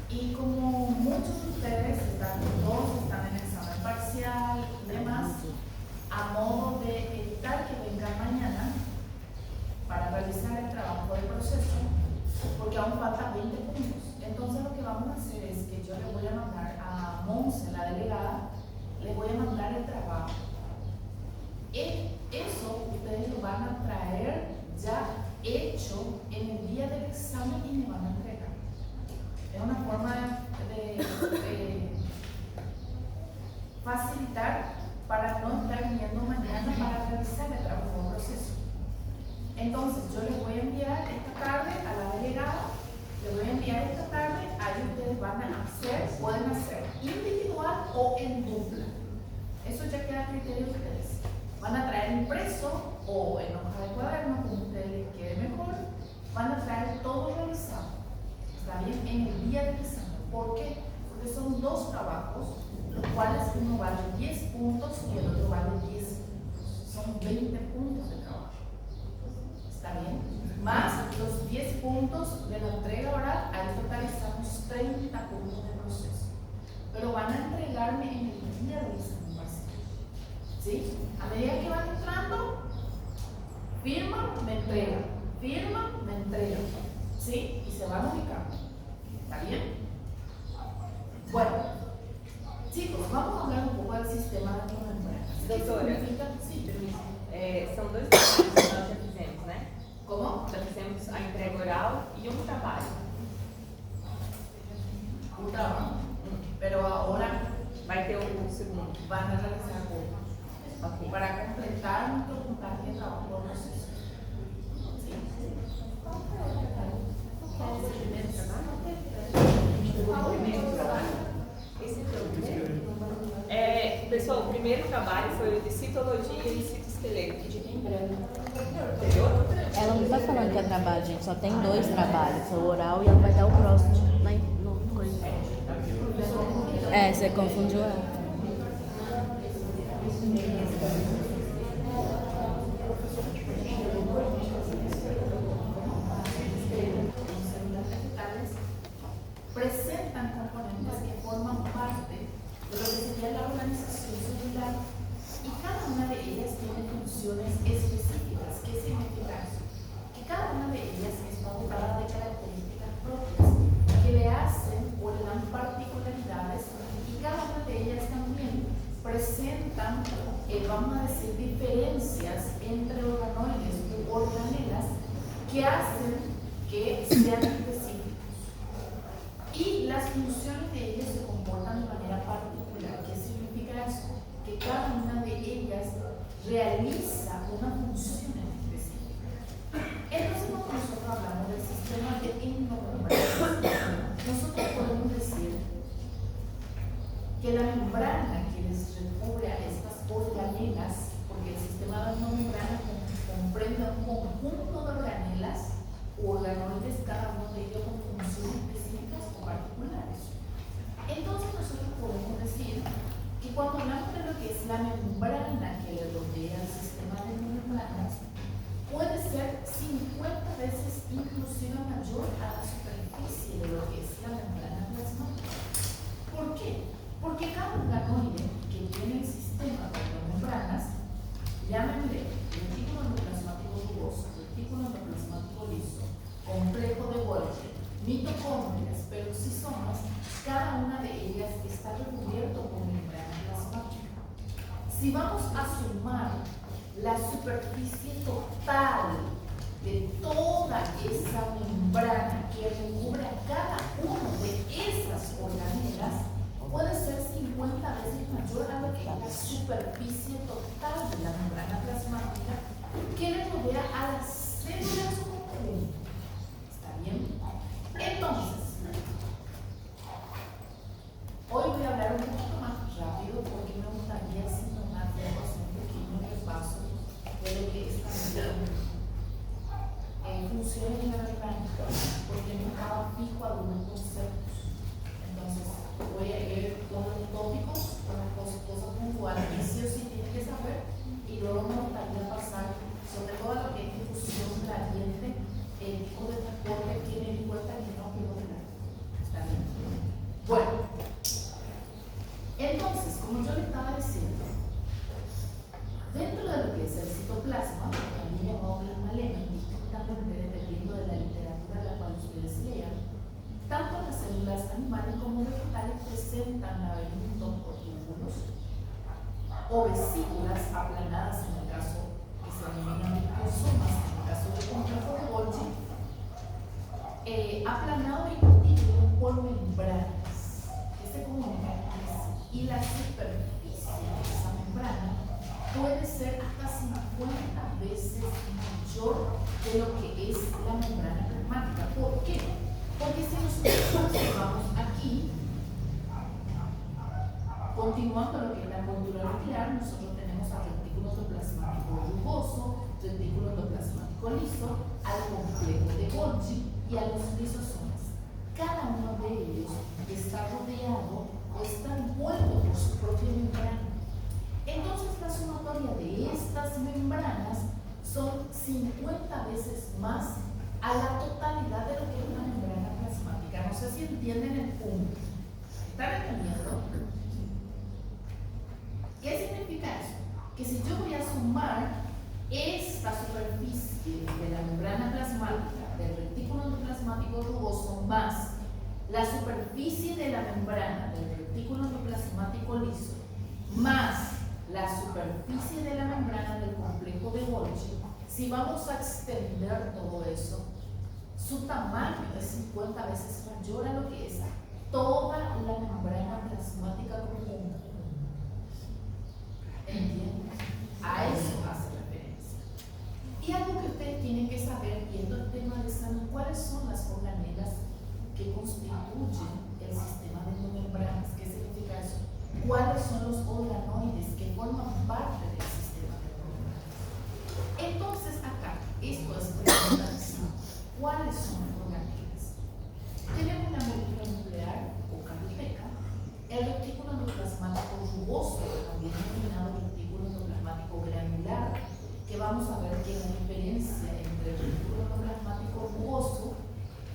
Y como muchos de ustedes todos están en examen parcial y demás, a modo de evitar que vengan mañana para realizar el trabajo de proceso, porque aún faltan 20 puntos. Entonces lo que vamos a hacer es que yo le voy a mandar a Monse, la delegada, le voy a mandar el trabajo. Eso ustedes lo van a traer ya hecho en el día del examen y me van a entregar. Es una forma de facilitar para no estar viniendo mañana para realizar el trabajo de proceso. Entonces yo les voy a enviar esta tarde a la delegada, les voy a enviar esta tarde, ahí ustedes van a hacer, pueden hacer individual o en dupla. Eso ya queda a criterio de ustedes. Van a traer impreso o en hoja de cuaderno, como ustedes les quede mejor, van a traer todo realizado. ¿Está bien? En el día del examen. ¿Por qué? Porque son dos trabajos, los cuales uno vale 10 puntos y el otro vale 10 puntos. Son 20 puntos de trabajo. ¿Está bien? Más los 10 puntos de la entrega oral, ahí totalizamos 30 puntos de proceso. Pero van a entregarme en el día del examen parcial. ¿Sí? A medida que van entrando, firman, me entregan. Firman, me entregan. ¿Sí? Y se van ubicando. ¿Está bien? Bueno, chicos, vamos a hablar un poco del sistema de membranas. Doutora, sí, são dois trabalhos que nós já fizemos, né? Como? Já fizemos a entrega oral e um trabalho. Un trabajo. Pero ahora Vai ter o segundo. van a realizar otro. Ok. Para completar nuestro puntaje de trabajo por proceso. ¿Sí? Esse foi o primeiro? Pessoal, o primeiro trabalho foi o de citologia e citoesqueleto de membrana. Ela não tá falando que é trabalho, gente. Só tem 2 trabalhos, o oral e ela vai dar o próximo no coisa. Você confundiu ela. Presentan componentes que forman parte de lo que sería la organización celular y cada una de ellas tiene funciones específicas. ¿Qué significa eso? Que cada una de ellas está dotada de características propias que le hacen o le dan particularidades y cada una de ellas también presentan, vamos a decir, diferencias entre organoides u organelas que hacen que sean específicos. Y las funciones de ellas se comportan de manera particular. ¿Qué significa eso? Que cada una de ellas realiza una función en específica. Entonces, cuando nosotros hablamos del sistema de endomembranas, nosotros podemos decir que la membrana que les recubre a estas organelas, porque el sistema de endomembrana comprende un conjunto de organelas o organoides, cada uno de ellos con funciones específicas o particulares. Entonces nosotros podemos decir que cuando hablamos de lo que es la membrana que le rodea al sistema de membranas, puede ser 50 veces inclusive mayor a la superficie de lo que es la membrana plasmática. ¿Por qué? Porque cada organoide que tiene el sistema de membranas, llámenle retículo endoplasmático rugoso, retículo endoplasmático liso, complejo de Golgi, mitocondrias, peroxisomas, cada una de ellas está recubierto con membrana plasmática. Si vamos a sumar la superficie total de toda esa membrana que recubre a cada una de esas organelas, puede ser 50 veces mayor a lo que es la superficie total de la membrana plasmática que le rodea a las células como conjunto. ¿Está bien? Entonces, hoy voy a hablar un poquito más rápido porque me gustaría tomar un pequeño repaso de lo que es también funciones de la membrana, porque no cada presentan laberintos o túbulos, o vesículas aplanadas en el caso que se denominan liposomas, en el caso del complejo de Golgi, aplanado y constituido por membranas que se comunican entre sí, y la superficie de esa membrana puede ser hasta 50 veces mayor de lo que es la membrana plasmática. ¿Por qué? Porque si nosotros observamos aquí, continuando lo que es la cultura nuclear, nosotros tenemos al retículo endoplasmático rugoso, retículo endoplasmático liso, al complejo de Golgi y a los lisosomas. Cada uno de ellos está rodeado o está envuelto por su propia membrana. Entonces la sumatoria de estas membranas son 50 veces más a la totalidad de lo que es una membrana plasmática. No sé si entienden el punto. ¿Están entendiendo? ¿Qué significa eso? Que si yo voy a sumar esta superficie de la membrana plasmática del retículo endoplasmático rugoso más la superficie de la membrana del retículo endoplasmático liso más la superficie de la membrana del complejo de Golgi, si vamos a extender todo eso, su tamaño es 50 veces mayor a lo que es toda la membrana plasmática común. ¿Entienden? A eso hace referencia. Y algo que ustedes tienen que saber, viendo el tema de salud, ¿cuáles son las organelas que constituyen el sistema de endomembranas? ¿Qué significa eso? ¿Cuáles son los organoides que forman parte del sistema de endomembranas? Entonces, acá, esto es preguntarse, ¿cuáles son las organelas? Tenemos la molécula nuclear o carioteca, el retículo endoplasmático rugoso, también denominado retículo endoplasmático granular, que vamos a ver que la diferencia entre el retículo endoplasmático rugoso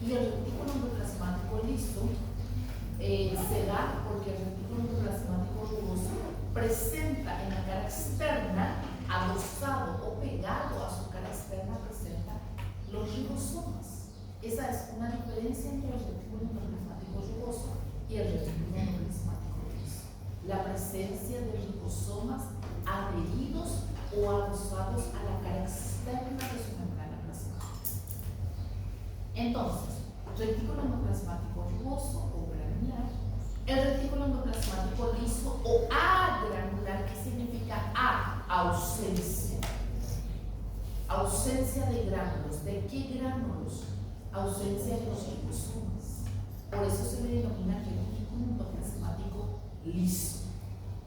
y el retículo endoplasmático liso se da porque el retículo endoplasmático rugoso presenta en la cara externa, adosado o pegado a su cara externa, presenta los ribosomas. Esa es una diferencia entre el retículo endoplasmático rugoso y el retículo endoplasmático liso. La presencia de ribosomas adheridos o adosados a la cara externa de su membrana plasmática. Entonces, retículo endoplasmático rugoso o granular, el retículo endoplasmático liso o agranular, que significa A, ausencia. Ausencia de gránulos. ¿De qué gránulos? Ausencia de los ribosomas. Por eso se le denomina retículo endoplasmático liso.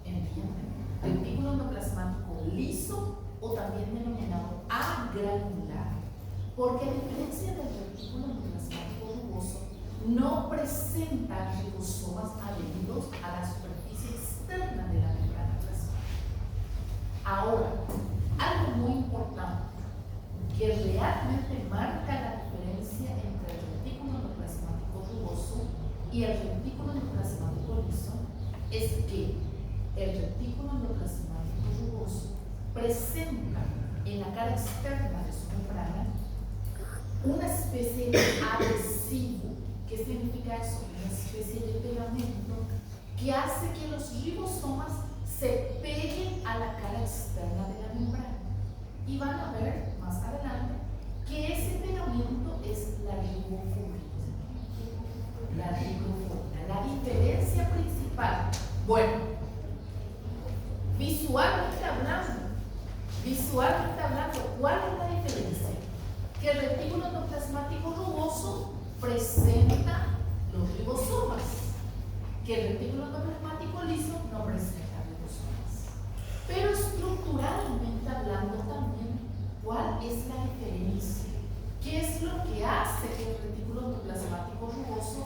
¿Entienden? Retículo endoplasmático liso o también denominado agranular. Porque a diferencia del retículo endoplasmático rugoso, no presenta ribosomas adheridos a la superficie externa de la membrana plasmática. Ahora, algo muy importante que realmente marca la diferencia entre el retículo endoplasmático rugoso y el retículo endoplasmático liso es que el retículo endoplasmático rugoso presenta en la cara externa de su membrana una especie de adhesivo. ¿Qué significa eso? Una especie de pegamento que hace que los ribosomas se peguen a la cara externa de la membrana. Y van a ver más adelante que ese pegamento es la ribofobina. La ribofobina. La diferencia principal, bueno, visualmente hablando, ¿cuál es la diferencia? Que el retículo endoplasmático rugoso presenta los ribosomas, que el retículo endoplasmático liso no presenta ribosomas. Pero estructuralmente hablando también, ¿cuál es la diferencia? ¿Qué es lo que hace que el retículo endoplasmático rugoso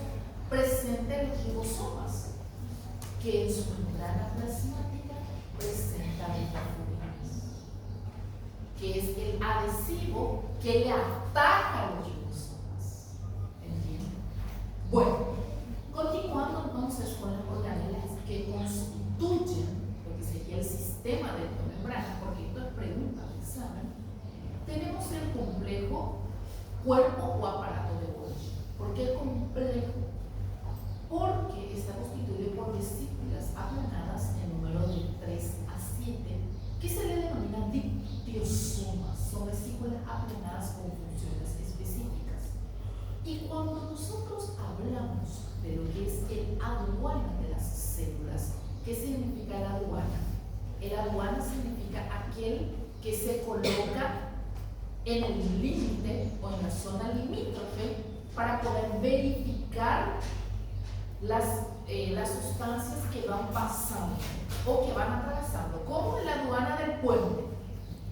presente los ribosomas? Que en su membrana plasmática presenta ribofobinas, que es el adhesivo que le ataca a los ribosomas. ¿Entienden? Bueno, continuando entonces con las organelas que constituyen lo que sería el sistema de endomembrana, porque esto es pregunta de examen, tenemos el complejo cuerpo o aparato de Golgi. ¿Por qué complejo? Porque está constituido por aduana de las células. ¿Qué significa la aduana? El aduana significa aquel que se coloca en el límite o en la zona limítrofe para poder verificar las sustancias que van pasando o que van atravesando, como en la aduana del puente.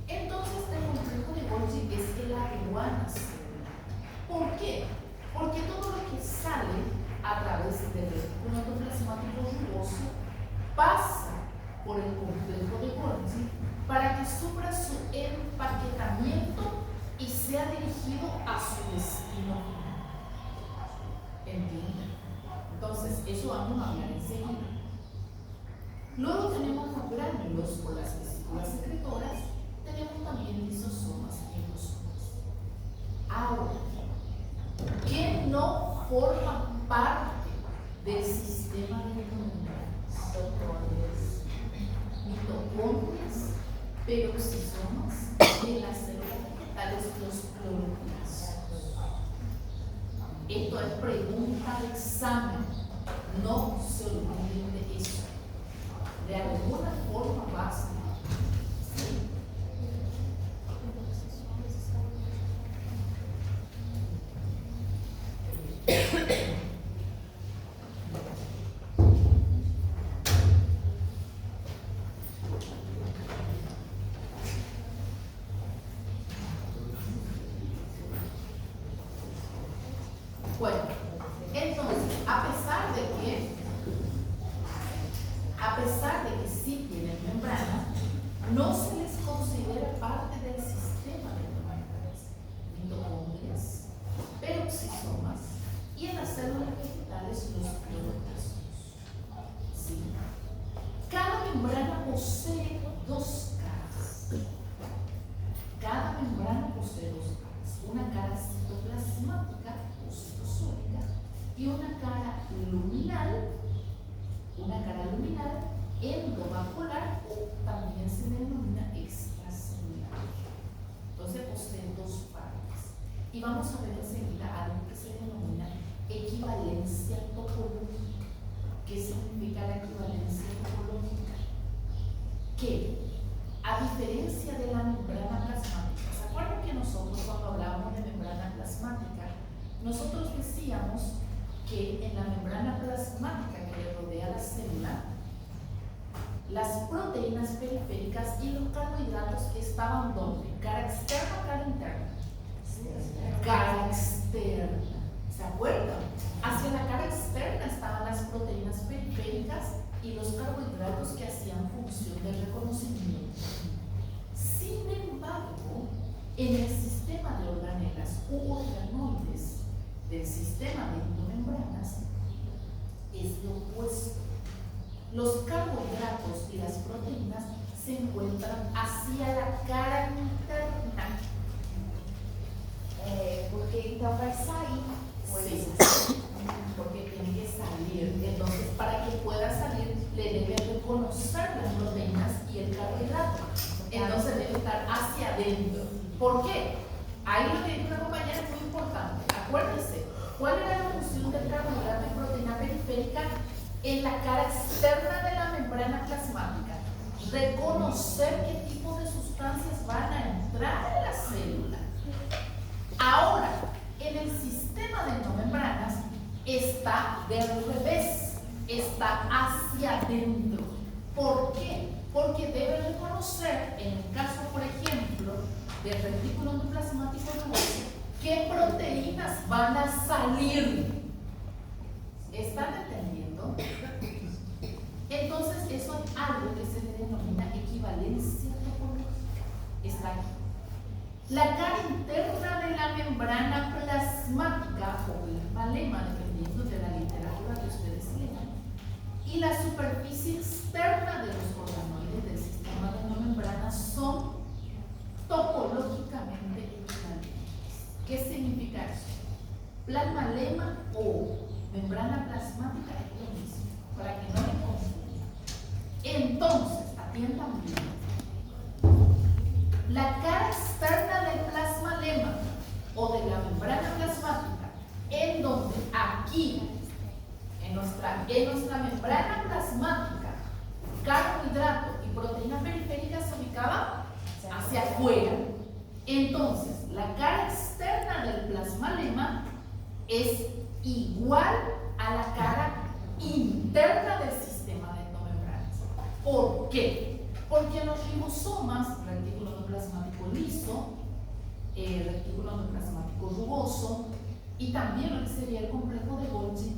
Entonces, el complejo de Golgi es la aduana celular. ¿Por qué? Porque todo lo que sale a través del retículo endoplasmático rugoso pasa por el complejo de Golgi para que sufra su empaquetamiento y sea dirigido a su destino final. ¿Entienden? Entonces, eso vamos a hablar enseguida. Luego tenemos los gránulos o las vesículas secretoras, tenemos también lisosomas y endosomas. Ahora, ¿qué no forman parte del sistema de mitocondrias, peroxisomas de las células vegetales, los cloroplastos? Esto es pregunta de examen, no se olviden de eso. De alguna forma básica. ¿Sí? Bueno, entonces, a pesar de que sí tienen membrana, no se les considera parte del sistema de mitocondrias, peroxisomas y en las células vegetales los cloroplastos. ¿Sí? Cada membrana posee dos caras. Cada membrana posee dos caras. Una cara citoplasmática o citosólica y una cara luminal endovacuolar, o también se denomina extracelular. Entonces posee dos partes. Y vamos a ver enseguida algo que se denomina equivalencia topológica. ¿Qué significa la equivalencia topológica? Que, a diferencia de la membrana plasmática, ¿se acuerdan que nosotros cuando hablábamos de membrana plasmática, nosotros decíamos que en la membrana plasmática que le rodea la célula, las proteínas periféricas y los carbohidratos estaban ¿dónde? ¿Cara externa o cara interna? Cara externa. ¿Se acuerdan? Hacia la cara externa estaban las proteínas periféricas y los carbohidratos que hacían función de reconocimiento. Sin embargo, en el sistema de organelas u organoides del sistema de endomembranas es lo opuesto. Los carbohidratos y las proteínas se encuentran hacia la cara interna. Porque então vai sair. Sí, porque tiene que salir. Entonces, para que pueda salir, le debe reconocer las proteínas y el carbohidrato. Entonces, debe estar hacia adentro. ¿Por qué? Ahí lo que dijo una compañera es muy importante. Acuérdense, ¿cuál era la función del carbohidrato y proteína periférica en la cara externa de la membrana plasmática? Reconocer qué tipo de sustancias van a entrar en la célula. Ahora, en el sistema de endomembranas está del revés, está hacia adentro. ¿Por qué? Porque debe reconocer, en el caso, por ejemplo, del retículo endoplasmático rugoso, qué proteínas van a salir. ¿Están entendiendo? Entonces, eso es algo que se denomina equivalencia topológica. Está aquí. La cara interna de la membrana plasmática o plasmalema, dependiendo de la literatura que ustedes lean, y la superficie externa de los organoides del sistema de endomembranas son topológicamente equivalentes. ¿Qué significa eso? Plasmalema o membrana plasmática es lo mismo, para que no me confundan. Entonces, atiendan bien. La cara externa del plasmalema o de la membrana plasmática, en donde aquí, en nuestra en nuestra membrana plasmática, carbohidrato y proteína periférica se ubicaba hacia afuera. Entonces, la cara externa del plasmalema es igual a la cara interna del sistema de endomembranas. ¿Por qué? Porque los ribosomas, retículo endoplasmático liso, retículo endoplasmático rugoso y también lo que sería el complejo de Golgi,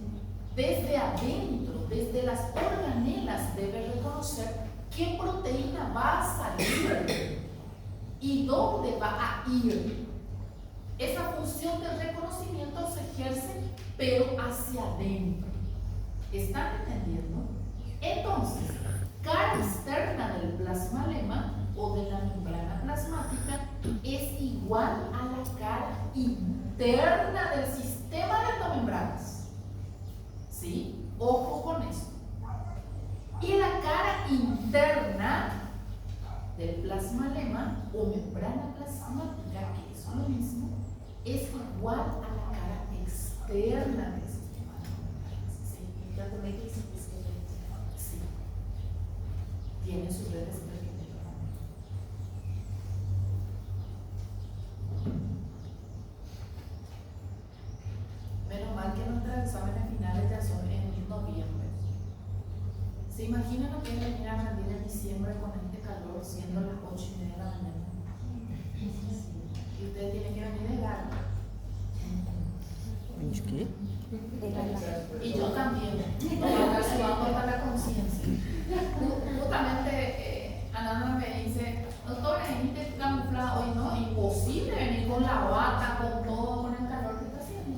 desde adentro, desde las organelas, debe reconocer qué proteína va a salir y dónde va a ir. Esa función de reconocimiento se ejerce, pero hacia adentro. ¿Están entendiendo? Entonces, cara externa del plasmalema o de la membrana plasmática es igual a la cara interna del sistema de endomembranas. ¿Sí? Ojo con esto. Y la cara interna del plasmalema o membrana plasmática, que es lo mismo, es igual a la cara externa del sistema de endomembranas. Sí. Tiene sus redes preferentes. Menos mal que nuestros exámenes finales ya son en noviembre. ¿Se imaginan lo que es venir a rendir en diciembre con este calor siendo las 8:30 de la mañana? Y ustedes tienen que venir de gala. ¿Qué? Y yo también, para sudando hasta la conciencia. Justamente Ananda me dice, doctora, veniste camuflada hoy, no, imposible venir con la bata, con todo, con el calor que está haciendo.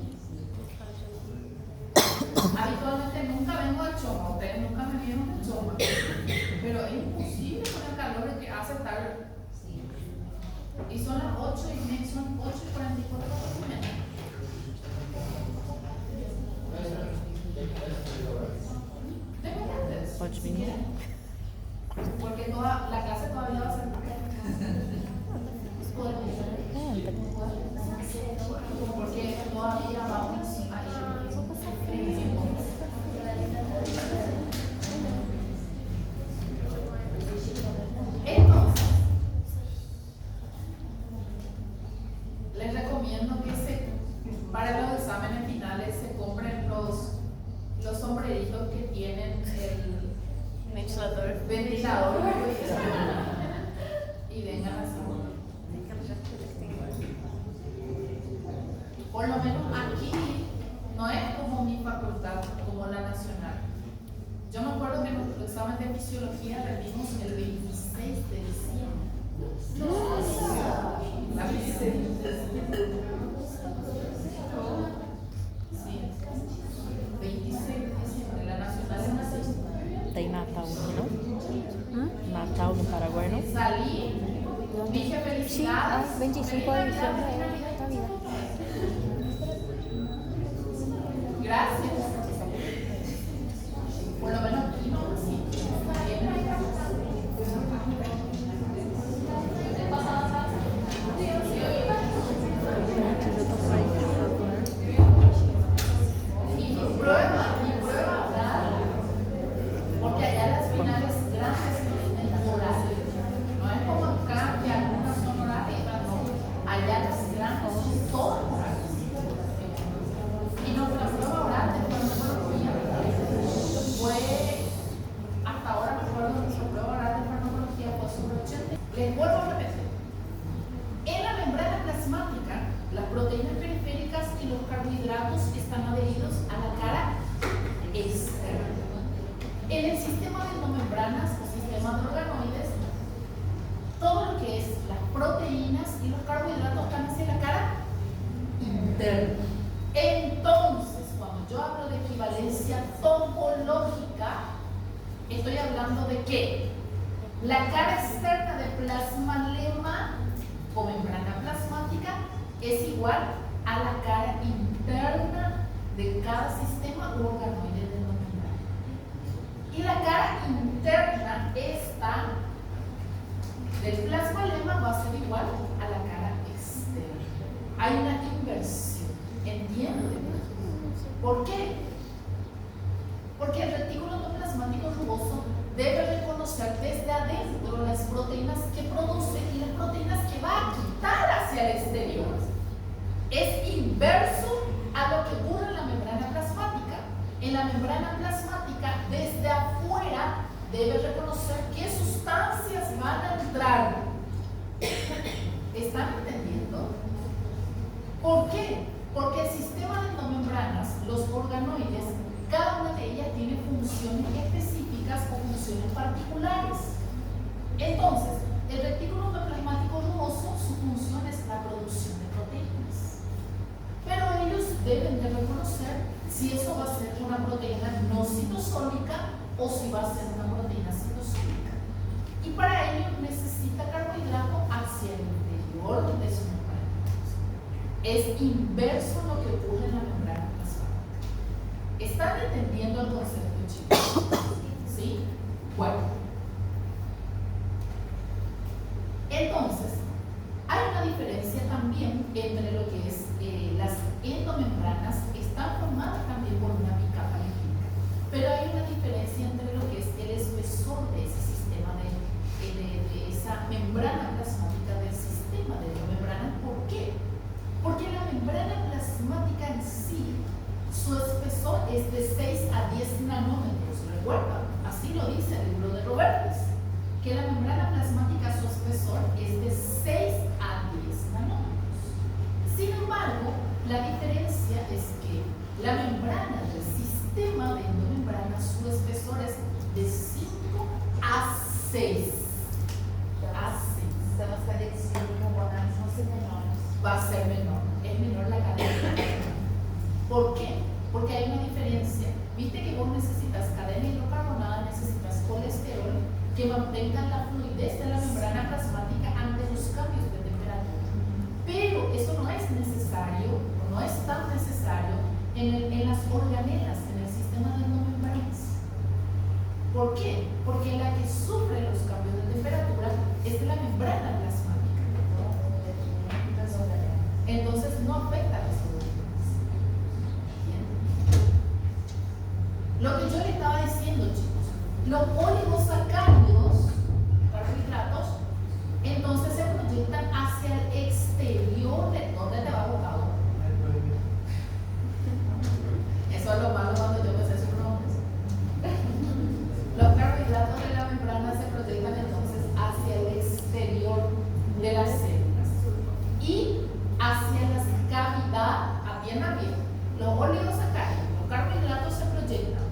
Habitualmente nunca vengo de choma, ustedes nunca me vieron de choma, pero es imposible con el calor que hace estar. Y son las 8:30, son 8:44. Porque toda la clase todavía va a ser porque todavía vamos a ir. Entonces, les recomiendo que para los exámenes finales se compren los sombreritos que tienen el ventilador y vengan así. Por lo menos aquí no es como mi facultad, como la nacional. Yo me acuerdo que en nuestro examen de fisiología rendimos el 26 de diciembre. La 26 de diciembre. Sí, 26 de diciembre. La nacional es una sexta. Tem Natal, não? Natal no Paraguai, não? Salí, dije Sí, felicidades. 25 de diciembre es Navidad. Gracias. Por lo menos aquí no, sí. Y mi prueba oral, porque allá las finales grandes son orales. No es como acá que algunas son orales, no. Allá las grandes son todas orales. Y nuestra prueba oral de farmacología fue, hasta ahora me acuerdo que nuestra prueba oral de farmacología fue sobre 80. Les vuelvo a repetir. En la membrana plasmática, las proteínas periféricas y los carbohidratos están adheridos a la cara externa. En el sistema de endomembranas o sistema de organoides, todo lo que es las proteínas y los carbohidratos están hacia la cara interna. Entonces, cuando yo hablo de equivalencia topológica, estoy hablando de que la cara externa del plasmalema o membrana plasmática es igual a la cara interna de cada sistema u organoide de la membrana. Y la cara interna esta del plasmalema va a ser igual a la cara externa. Hay una inversión. ¿Entienden? ¿Por qué? Porque el retículo endoplasmático rugoso debe reconocer desde adentro las proteínas que produce y las proteínas que va a quitar hacia el exterior. Es inverso a lo que ocurre en la membrana plasmática. En la membrana plasmática, desde afuera, debe reconocer qué sustancias van a entrar. ¿Están entendiendo? ¿Por qué? Porque el sistema de endomembranas, los organoides, cada una de ellas tiene funciones específicas o funciones particulares. Entonces, el retículo endoplasmático rugoso, su función es la producción de proteínas. Pero ellos deben de reconocer si eso va a ser una proteína no citosólica o si va a ser una proteína citosólica. Y para ello necesita carbohidrato hacia el interior de su membrana. Es inverso a lo que ocurre en la membrana plasmática. ¿Están entendiendo el concepto, chicos? ¿Sí? Bueno. Entonces, hay una diferencia también entre lo que es las endomembranas, están formadas también por una bicapa lipídica, pero hay una diferencia entre lo que es el espesor de ese sistema de esa membrana plasmática del sistema de endomembranas. ¿Por qué? Porque la membrana plasmática en sí, su espesor es de 6 a 10 nanómetros, ¿recuerdan? Así lo dice el libro de Robertes, que la membrana plasmática, su espesor es de 6 a 10 nanómetros. Sin embargo, la diferencia es que la membrana del sistema de endomembranas, su espesor es de 5 a 6. Então, as cadeias de carbonatos vão ser menores. Va a ser menor, es menor la cadena. ¿Por qué? Porque hay una diferencia. Viste que vos necesitas cadena hidrocarbonada, necesitas colesterol que mantengan la fluidez de la membrana plasmática ante los cambios de temperatura. Pero eso no es necesario, o no es tan necesario en las organelas, en el sistema de endomembranas. ¿Por qué? Porque la que sufre los cambios de temperatura es la membrana plasmática. Entonces no afecta a las organelas. Bien. Lo que yo le estaba diciendo, chicos, los oligosacáridos, carbohidratos, entonces se proyectan hacia el exterior de donde te va botado. Eso es lo malo cuando yo empecé sus nombres. Los carbohidratos de la membrana se proyectan entonces hacia el exterior de las células y hacia la cavidad, atiendan bien, los oligosacáridos, los carbohidratos se proyectan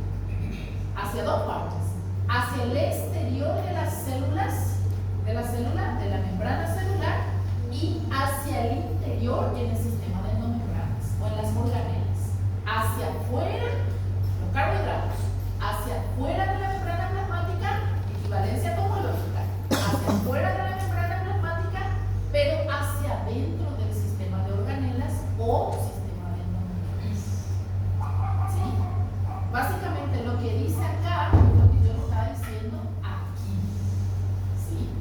hacia dos partes, hacia el exterior de las células, de la membrana celular y hacia el interior en el sistema de endomembranas o en las organelas. Hacia afuera, los carbohidratos, hacia afuera de la membrana plasmática, equivalencia topológica, hacia afuera de la membrana plasmática, pero hacia adentro del sistema de organelas o sistema de endomembranas. ¿Sí? Básicamente lo que dice acá es lo que yo le estaba diciendo aquí. ¿Sí?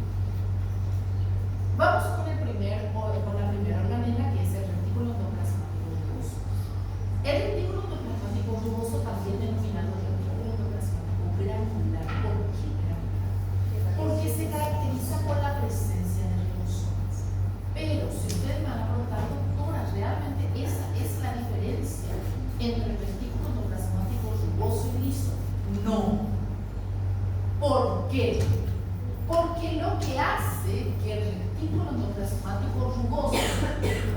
Vamos con la primera organela, que es el retículo endoplasmático rugoso. El retículo endoplasmático rugoso, también denominado retículo endoplasmático granular. ¿Por qué granular? Porque se caracteriza por la presencia de ribosomas. Pero si ustedes me van a preguntar, doctora, ¿realmente esa es la diferencia entre el retículo endoplasmático rugoso y liso? No. ¿Por qué? Porque lo que hace que el retículo endoplasmático rugoso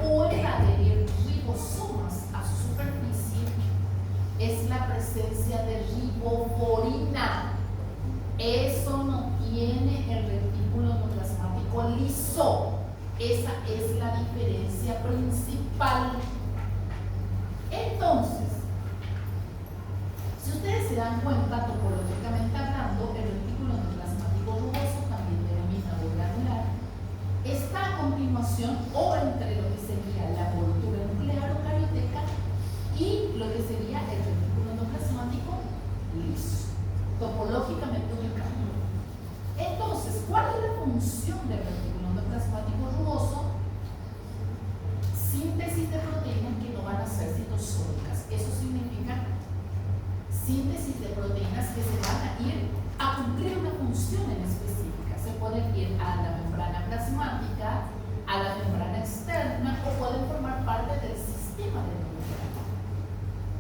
pueda adherir ribosomas a su superficie es la presencia de riboforina. Eso no tiene el retículo endoplasmático liso. Esa es la diferencia principal. Entonces, si ustedes se dan cuenta, topológicamente hablando, el retículo endoplasmático rugoso, también denominado granular, está a continuación o entre lo que sería la envoltura nuclear o carioteca y lo que sería el retículo endoplasmático liso, topológicamente ubicado. Entonces, ¿cuál es la función del retículo endoplasmático rugoso? Síntesis de proteínas que no van a ser citosólicas. Eso significa síntesis de proteínas que se van a ir a cumplir una función en específica. Se pueden ir a la membrana plasmática, a la membrana externa o pueden formar parte del sistema de la membrana.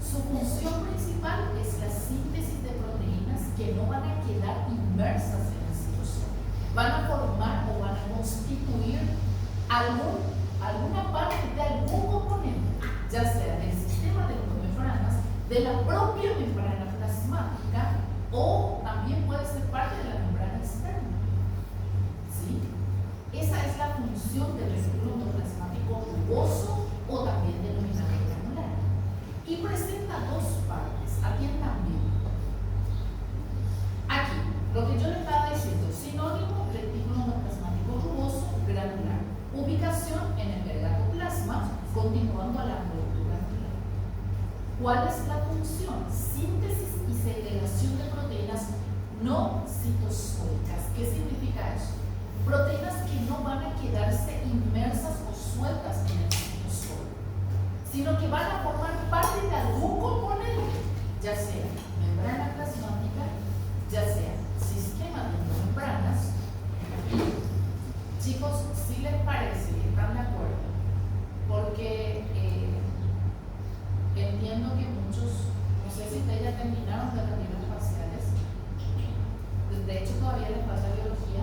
Su función principal es la síntesis de proteínas que no van a quedar inmersas en el citosol. Van a formar o van a constituir alguna parte de algún componente, ya sea del sistema de membranas, de la propia membrana plasmática o también puede ser parte de la membrana externa. ¿Sí? Esa es la función del retículo endoplasmático rugoso o también denominado granular. Y presenta dos partes, atiendan bien. Aquí, lo que yo le estaba diciendo, sinónimo retículo endoplasmático rugoso granular. Ubicación en el vergatoplasma, continuando a la envoltura anular. ¿Cuál es la función? Síntesis y segregación de proteínas no citosólicas. ¿Qué significa eso? Proteínas que no van a quedarse inmersas o sueltas en el citosol, sino que van a formar parte de algún componente, ya sea membrana plasmática, ya sea sistema de membranas. Chicos, si les parece, ¿están de acuerdo? Porque entiendo que muchos, no sé si ustedes ya terminaron de rendir las parciales, de hecho todavía les falta biología.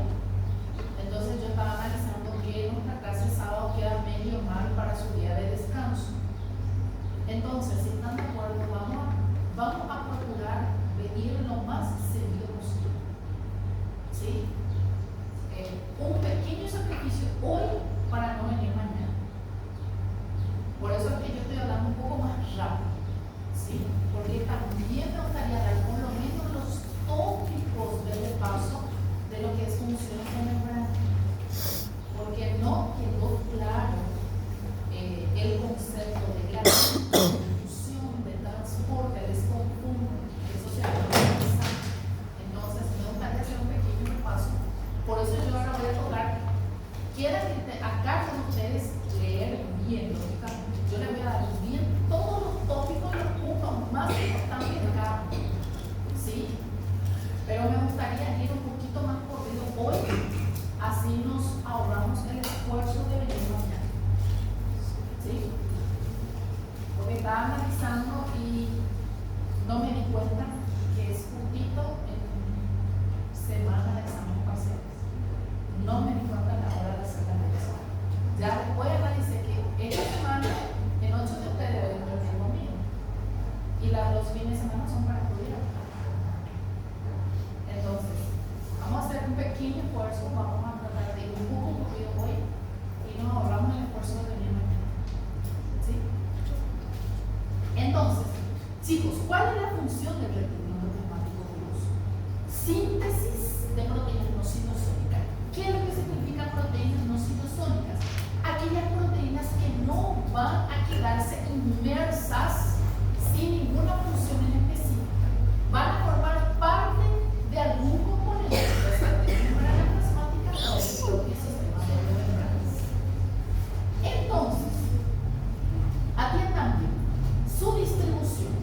Entonces yo estaba analizando que nuestra clase de sábado queda medio mal para su día de descanso. Entonces, si están de acuerdo, vamos a procurar venir lo más seguido posible. ¿Sí? Un pequeño sacrificio hoy para no venir mañana. Por eso es que yo estoy hablando un poco más rápido. ¿Sí? Porque también me gustaría dar por lo menos los tópicos de repaso de lo que es función de membrana. Porque no quedó claro el concepto de difusión, de transporte, desconjunto. Eso se llama pensar. Entonces, me gustaría hacer un pequeño repaso. Por eso yo ahora voy a tocar. Quieren acá con ustedes leer bien, lógicamente. Yo les voy a dar bien todos los tópicos y los puntos más importantes de cada uno. ¿Sí? Pero me gustaría ir un poquito más corrido hoy, así nos ahorramos el esfuerzo de venir mañana. ¿Sí? Porque estaba analizando y no me di cuenta que es justito en semana de exámenes parciales. No me di cuenta a la hora de hacer la revisión. Ya después analicé que esta semana en 8 de ustedes deben ver el conmigo. Y los fines de semana son para estudiar. Entonces, vamos a hacer un pequeño esfuerzo, vamos a tratar de ir un poco corrido hoy y nos ahorramos el esfuerzo de venir mañana. ¿Sí? Entonces, chicos, ¿cuál es la función del retículo endoplasmático rugoso? Síntesis de proteínas no citosólicas. ¿Qué es lo que significa proteínas no citosólicas? Aquellas proteínas que no van a quedarse inmersas sin ninguna función en específica. Van a formar parte de algún componente, ya sea de membrana plasmática o del propio sistema de membranas. Entonces, atiendan bien, su distribución,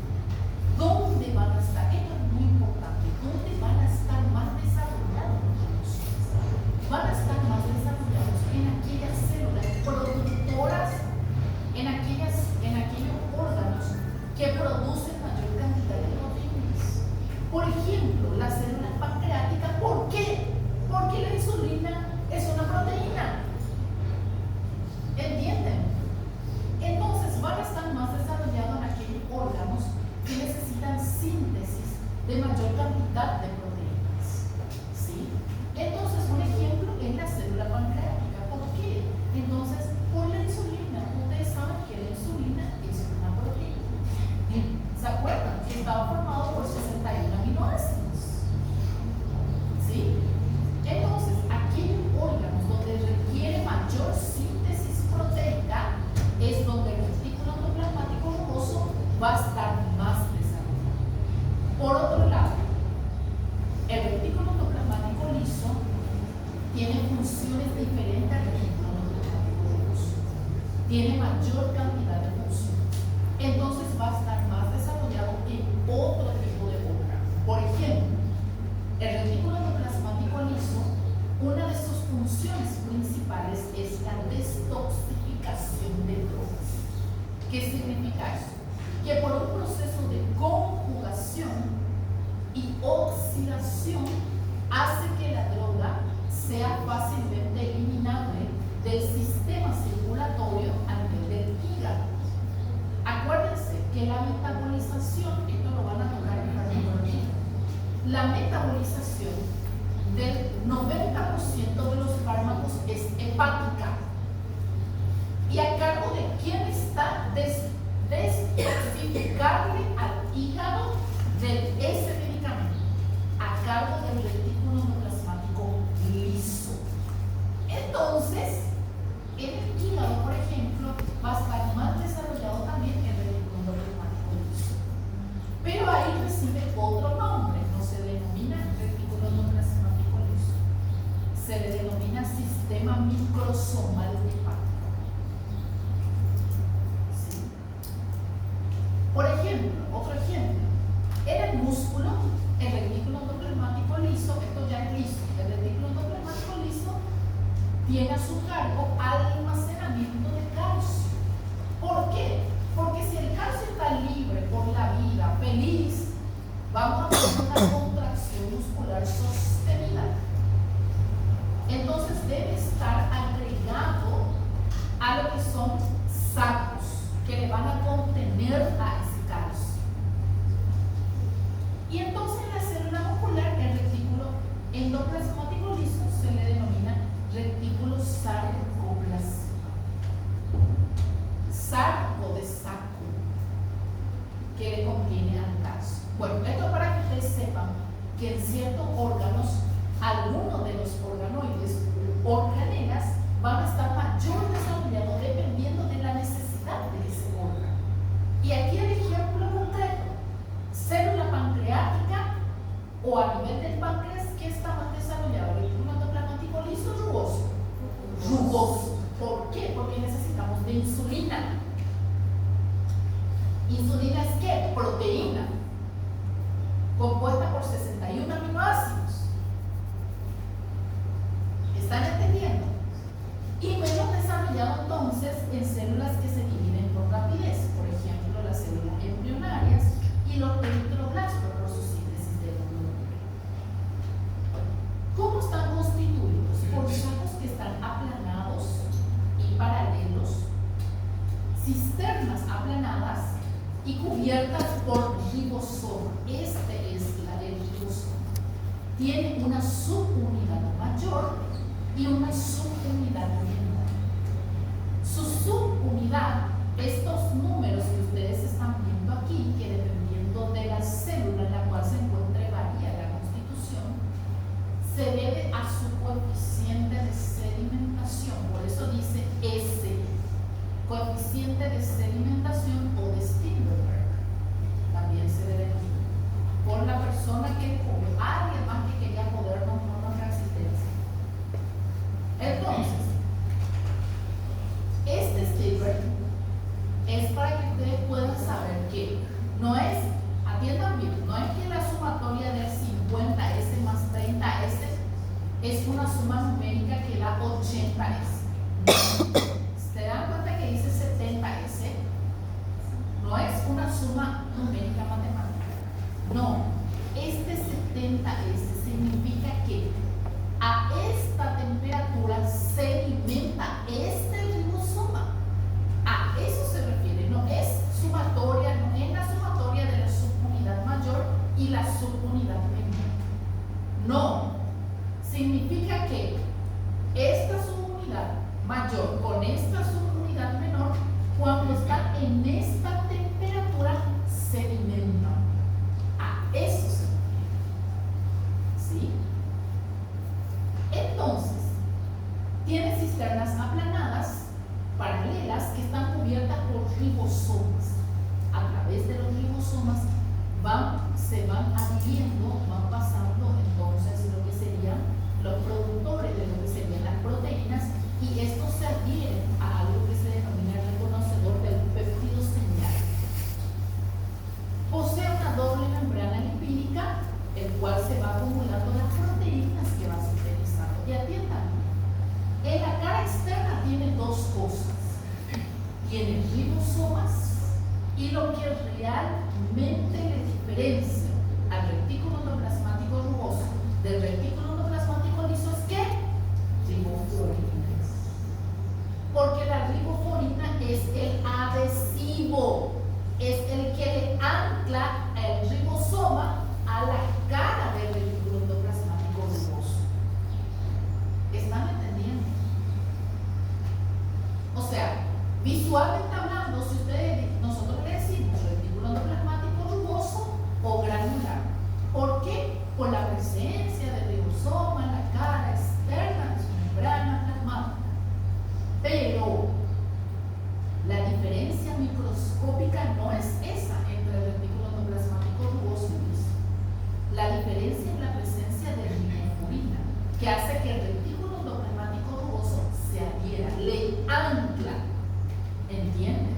¿dónde van a estar? Esto es muy importante, ¿dónde van a estar más desarrollados los funciones? Van a estar más desarrollados en aquellas células productoras, en aquellos órganos que producen mayor cantidad de proteínas. Por ejemplo, las células pancreáticas. ¿Por qué? Porque la insulina es una proteína. ¿Entienden? Entonces van a estar más desarrollados en aquellos órganos que necesitan síntesis de mayor cantidad de proteínas. ¿Sí? Entonces, un ejemplo es la célula pancreática. ¿Por qué? Entonces, por la insulina. Ustedes saben que la insulina es una proteína. ¿Se acuerdan? Que estaba formado por 61 aminoácidos. ¿Sí? Entonces, aquellos órganos donde requiere mayor síntesis proteica es donde el retículo endoplasmático rugoso va a estar más desarrollado. Por otro lado, el retículo endoplasmático liso tiene funciones diferentes al retículo endoplasmático rugoso. Tiene mayor cantidad de funciones. Entonces va a estar más desarrollado en otro tipo de la metabolización del 90% de los fármacos es hepática. ¿Y a cargo de quién está detoxificarle al hígado de ese medicamento? A cargo del retículo endoplasmático liso. Entonces, en el hígado, por ejemplo, va a estar más desarrollado también el retículo endoplasmático liso. Pero ahí recibe otro nombre, no se denomina retículo endoplasmático liso, se le denomina sistema microsomal hepático. ¿Sí? Por ejemplo, otro ejemplo, en el músculo, el retículo endoplasmático liso, esto ya es liso, el retículo endoplasmático liso tiene a su cargo almacenamiento de calcio. ¿Por qué? Porque si el calcio está libre por la vida, feliz, vamos a tener una contracción muscular sostenida. Entonces debe estar agregado a lo que son sacos que le van a contener a ese calcio. Y entonces la célula muscular, el retículo endoplasmático liso, se le denomina retículo sarcoplasmático. Sarco de saco, que le contiene al calcio. Bueno, esto para que ustedes sepan que en ciertos órganos, algunos de los organoides o organelas van a estar mayor desarrollados dependiendo de la necesidad de ese órgano. Y aquí el ejemplo concreto, célula pancreática o a nivel del páncreas, ¿qué está más desarrollado? ¿El retículo endoplasmático liso o rugoso? Rugoso. ¿Por qué? Porque necesitamos de insulina. ¿Insulina es qué? Proteína, compuesta por 61 aminoácidos. ¿Están entendiendo? Y menos desarrollado entonces en células que se dividen por rapidez, por ejemplo las células embrionarias y los eritroblastos por su síntesis de hemoglobina. ¿Cómo están constituidos? Por sacos que están aplanados y paralelos, cisternas aplanadas y cubiertas por ribosoma. Este es el ribosoma. Tiene una subunidad mayor y una subunidad menor. Su subunidad, estos números que ustedes están viendo aquí, que dependiendo de la célula en la cual se encuentre varía la constitución, se debe a su coeficiente de sedimentación. Por eso dice S, coeficiente de sedimentación o de Steinberg. También se debe por la persona que o alguien más que quería podernos no nos resistencia. Entonces, este Steinberg es para que ustedes puedan saber que no es, atiendan bien, no es que la sumatoria del 50S más 30S es una suma numérica que da 80S. ¿Se dan cuenta que dice 70S? No es una suma numérica matemática. No, este 70S significa que a esta temperatura sedimenta este ribosoma. A eso se refiere, no es sumatoria, no es la sumatoria de la subunidad mayor y la subunidad menor. No, significa que esta subunidad mayor con esta subunidad menor, cuando están en esta temperatura, sedimentan. A eso se refiere. ¿Sí? Entonces, tiene cisternas aplanadas, paralelas, que están cubiertas por ribosomas. A través de los ribosomas se van adhiriendo, van pasando entonces lo que serían los productores de lo que serían las proteínas, y estos se adhieren a algo que se denomina el reconocedor del péptido señal. Posee una doble membrana lipídica, el cual se va acumulando las proteínas que va sintetizando. Y atiendan, en la cara externa tiene dos cosas. Tiene ribosomas y lo que realmente le diferencia al retículo endoplasmático rugoso del retículo endoplasmático liso es ¿qué? Riboforina. Porque la riboforina es el adhesivo, es el que le ancla el ribosoma a la cara del retículo endoplasmático rugoso. ¿Están entendiendo? O sea, visualmente hablando, si nosotros le decimos retículo endoplasmático rugoso o granular. ¿Por qué? Por la presencia del ribosoma en la cara externa de su membrana plasmática. Pero la diferencia microscópica no es esa entre el retículo endoplasmático rugoso y liso. La diferencia es la presencia de ribofurina, que hace que el retículo endoplasmático rugoso se adhiera, le ancla. ¿Entienden?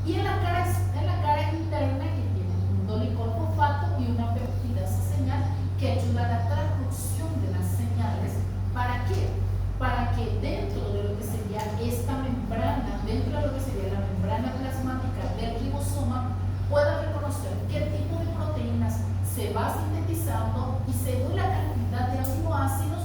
Y en la cara interna, que tiene un dolicol fosfato y una peptidasa señal que ayuda a la transducción de las señales. ¿Para qué? Para que dentro de lo que sería esta membrana, dentro de lo que sería la membrana plasmática del ribosoma, pueda reconocer qué tipo de proteínas se va sintetizando y según la cantidad de aminoácidos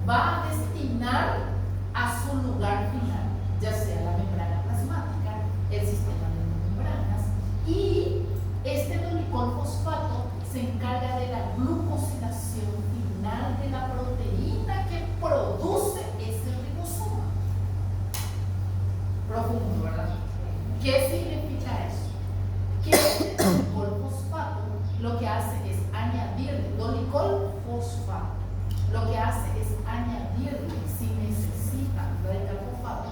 va a destinar a su lugar final, ya sea la membrana plasmática, el sistema de membranas, y este dolicol fosfato se encarga de la glucosilación final de la proteína que produce ese ribosoma. Profundo, ¿verdad? ¿Qué significa eso? Que este dolicol fosfato lo que hace es añadirle, dolicol fosfato, lo que hace es añadirle, si necesita radical fosfato,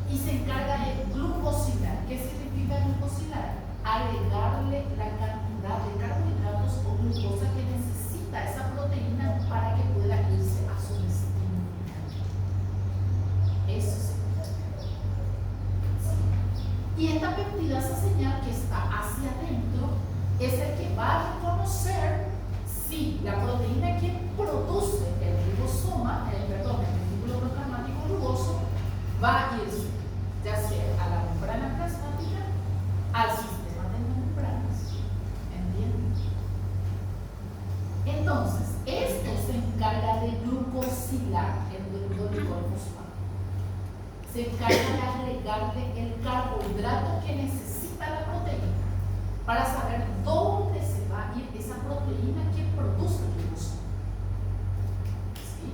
y se encarga de glucosilar. ¿Qué significa glucosilar? Agregarle la cantidad de carbohidratos o glucosa que necesita esa proteína para que pueda irse a su destino final. Eso significa. Y esta peptidasa señal que está hacia adentro es el que va a reconocer si la proteína que produce el ribosoma, el retículo plasmático rugoso, va a irse ya sea a la membrana plasmática, al sistema de membranas. ¿Entienden? Entonces, esto se encarga de glucosilar el dolicol fosfato. Se encarga de agregarle el carbohidrato que necesita la proteína para saber dónde se va a ir esa proteína que produce el ribosoma. ¿Sí?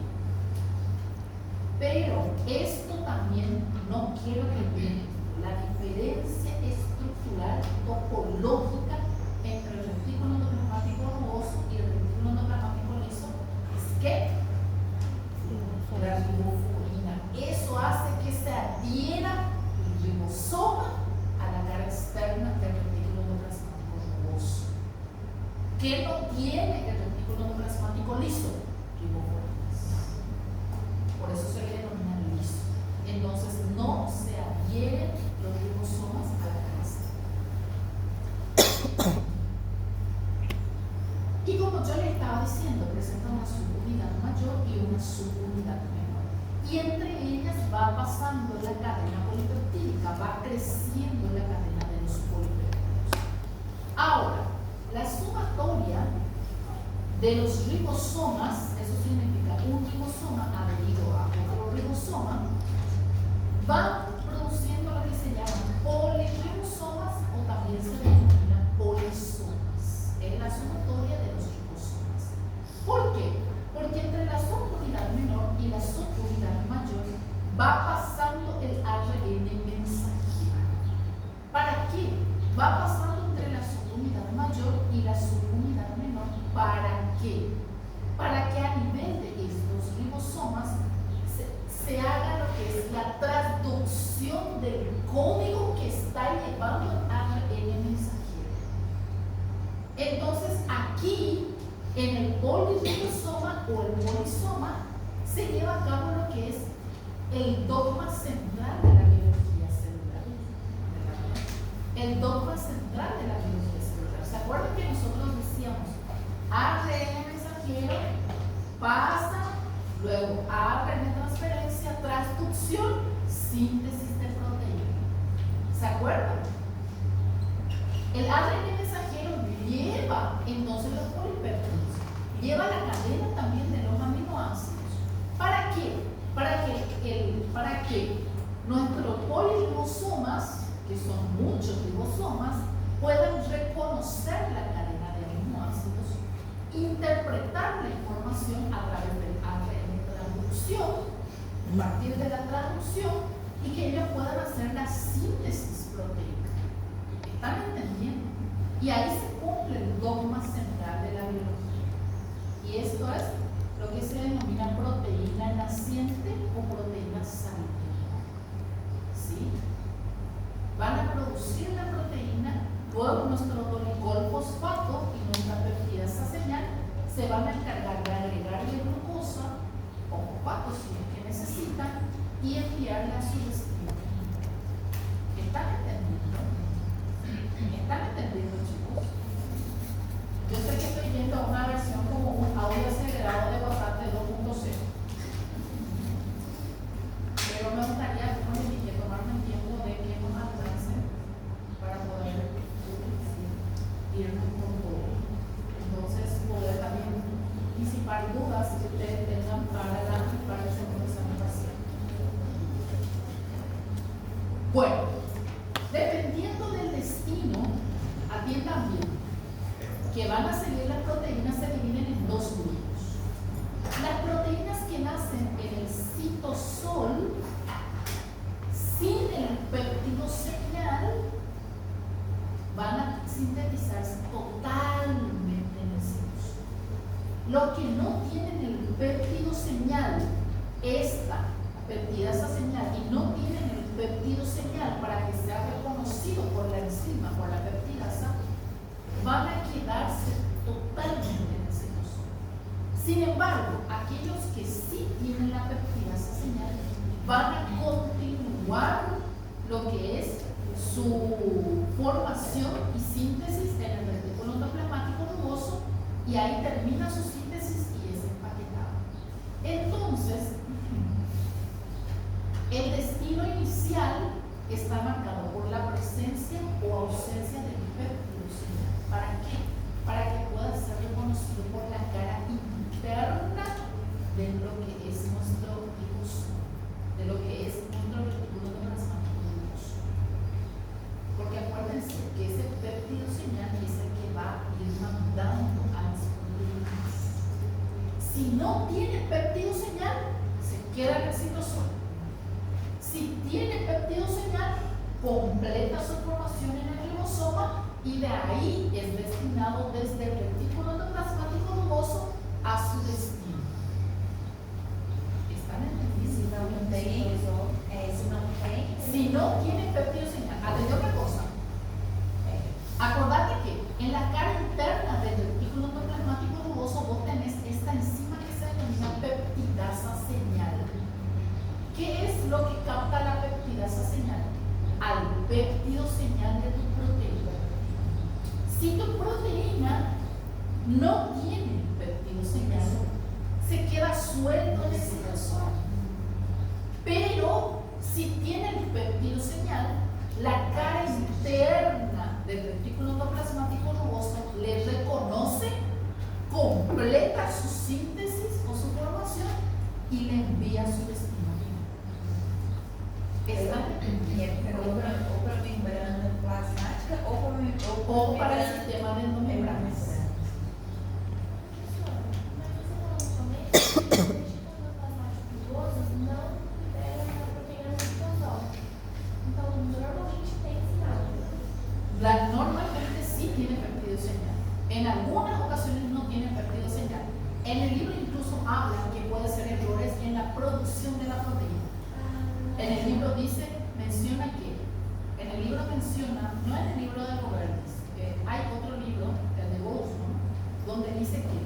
Pero esto también no quiero que vean la diferencia estructural topológica entre el retículo endoplasmático rugoso y el retículo endoplasmático liso. Es que la ribofurina, eso hace que se adhiera el ribosoma a la cara externa del retículo endoplasmático rugoso. ¿Qué no tiene el retículo endoplasmático liso? Ribofurinas. Por eso se le denomina liso. Entonces no se adhieren los ribosomas a la cara externa. Y como yo le estaba diciendo, presenta una subunidad mayor y una subunidad menor. Y entre ellas va pasando la cadena polipeptídica, va creciendo la cadena de los polipéptidos. Ahora, la sumatoria de los ribosomas, eso significa un ribosoma adherido a otro ribosoma, van produciendo lo que se llaman polirribosomas o también se denominan polisomas. Es la sumatoria de los ribosomas. ¿Por qué? Porque entre la subunidad menor y la subunidad mayor va pasando el ARN mensajero. ¿Para qué? Va pasando entre la subunidad mayor y la subunidad menor. ¿Para qué? Para que a nivel de estos ribosomas se haga lo que es la traducción del código que está llevando el ARN mensajero. Entonces aquí en el polirribosoma o el polisoma se lleva a cabo lo que es el dogma central de la biología celular. El dogma central de la biología celular. ¿Se acuerdan que nosotros decíamos ARN mensajero pasa, luego ARN de transferencia, transducción, síntesis de proteína? ¿Se acuerdan? El ARN mensajero lleva entonces los polipéptidos, lleva la cadena también de los aminoácidos. ¿Para qué? Para que nuestros poliribosomas, que son muchos ribosomas, puedan reconocer la cadena de aminoácidos información a través del ARN traducción, a partir de la traducción, y que ellos puedan hacer la síntesis proteica. ¿Están entendiendo? Y ahí se cumple el dogma central de la biología. Y esto es lo que se denomina proteína naciente o proteína salina. ¿Sí? Van a producir la proteína, luego nuestro dolicol-fosfato y nuestra peptidasa señal se van a encargar de agregarle glucosa o fosfato si es que necesitan y enviarla a su destino. ¿Están entendiendo? ¿Están entendiendo, chicos? Yo sé que estoy yendo a una versión como un audio acelerado de WhatsApp de 2.0, pero me gustaría, como les dije, tomarme el tiempo de que nos alcance para poder irnos con todo. Entonces, poder también disipar dudas que ustedes tengan para el segundo examen parcial. Bueno, dependiendo del destino, atiendan bien que van a seguir las proteínas se dividen en dos grupos. Las proteínas que nacen en el citosol sin el péptido señal van a sintetizarse totalmente en el citosol. Los que no tienen el péptido señal, esta peptidasa señal, y no tienen el péptido señal para que sea reconocido por la enzima, por la peptidasa, van a quedarse totalmente en el citosol. Sin embargo, aquellos que sí tienen la peptidasa señal van a continuar lo que es su formación y síntesis en el retículo endoplasmático rugoso, y ahí termina su síntesis y es empaquetado. Entonces, el destino inicial está marcado por la presencia o ausencia del péptido señal. ¿Para qué? Para que pueda ser reconocido por la cara interna de lo que es nuestro ribosoma, de lo que es nuestro retículo endoplasmático rugoso. Porque acuérdense que ese péptido señal es el que va a ir mandando a las proteínas. Si no tiene péptido señal, se queda en el citosol. Si tiene péptido señal, completa su formación en el ribosoma y de ahí es destinado desde el retículo endoplasmático rugoso a su destino. ¿Están entendiendo? Si no tiene péptido señal, atendé otra cosa. Acordate que en la cara interna del retículo endoplasmático rugoso vos tenés esta enzima que se denomina peptidasa señal. ¿Qué es lo que capta la peptidasa señal? Al péptido señal de tu proteína. Si tu proteína no tiene péptido señal, se queda suelto en el citosol. Pero si tiene el péptido señal, la cara interna del retículo endoplasmático rugoso le reconoce, completa su síntesis o su formación y le envía a su destino. Para membrana plasmática o para el sistema de endomembranas. Normalmente sí tiene péptido señal. En algunas ocasiones no tiene péptido señal. En el libro incluso habla que puede ser errores en la producción de la proteína. En el libro menciona que, no en el libro de Roberts, hay otro libro, el de Boltzmann, donde dice que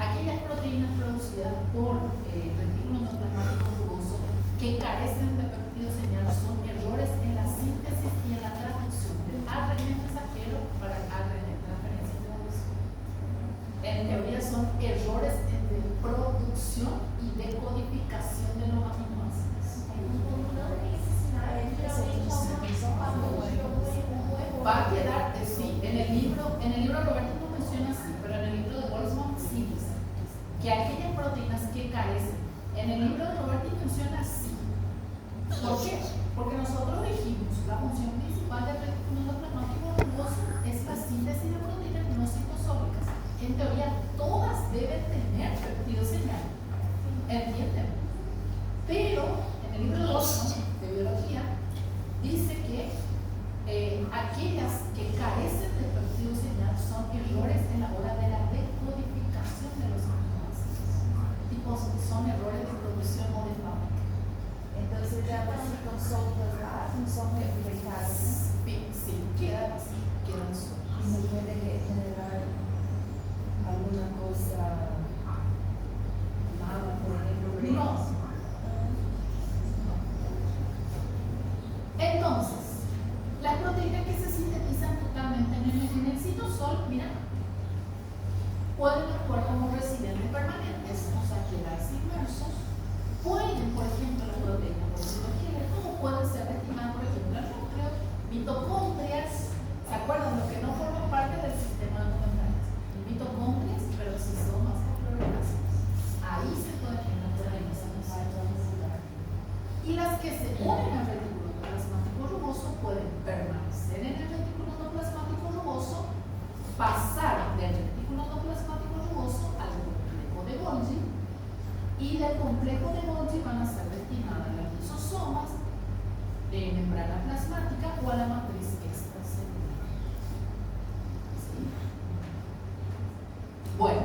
aquellas proteínas producidas por el retículo endoplasmático rugoso que carecen de péptido señal son errores en la síntesis y en la traducción del ARN mensajero para el ARN transferencia de traducción. En teoría son errores de producción y decodificación de los aminoácidos. Va a quedar, sí, en el libro Roberto no menciona así, pero en el libro de Boltzmann sí dice que aquellas proteínas que carecen, en el libro de Roberto menciona así. ¿Por qué? Porque nosotros dijimos, la función principal del retículo endoplasmático rugoso es la síntesis de proteínas no citosólicas. En teoría, todas ribosomas deben tener péptido señal. ¿Entienden? Pero en el libro 2 de biología dice que aquellas que carecen de péptido señal son errores en la hora de la decodificación de los aminoácidos. Son errores de producción o de fábrica. Entonces elas ficam soltas lá, não são replicadas. Sí, quedan así, quedan solas. Isso pode generar alguma coisa mala, por exemplo. No. Entonces, las proteínas que se sintetizan totalmente en el citosol, mira, pueden actuar como residentes permanentes, o sea, quedarse inmersos. Pueden, por ejemplo, las proteínas, por decirlo quieren, como pueden ser destinadas, por ejemplo, al núcleo, mitocondrias, ¿se acuerdan? Lo que no forman parte del sistema de membranas. Mitocondrias, pero si son más cloroplasts. Ahí se pueden generar proteínas aminoácidas. Y las que se unen al retículo endoplasmático rugoso pueden permanecer en el retículo endoplasmático rugoso, pasar del retículo endoplasmático rugoso al complejo de Golgi, y del complejo de Golgi van a ser destinadas a los lisosomas, membrana plasmática o a la matriz extracelular. ¿Sí? Bueno,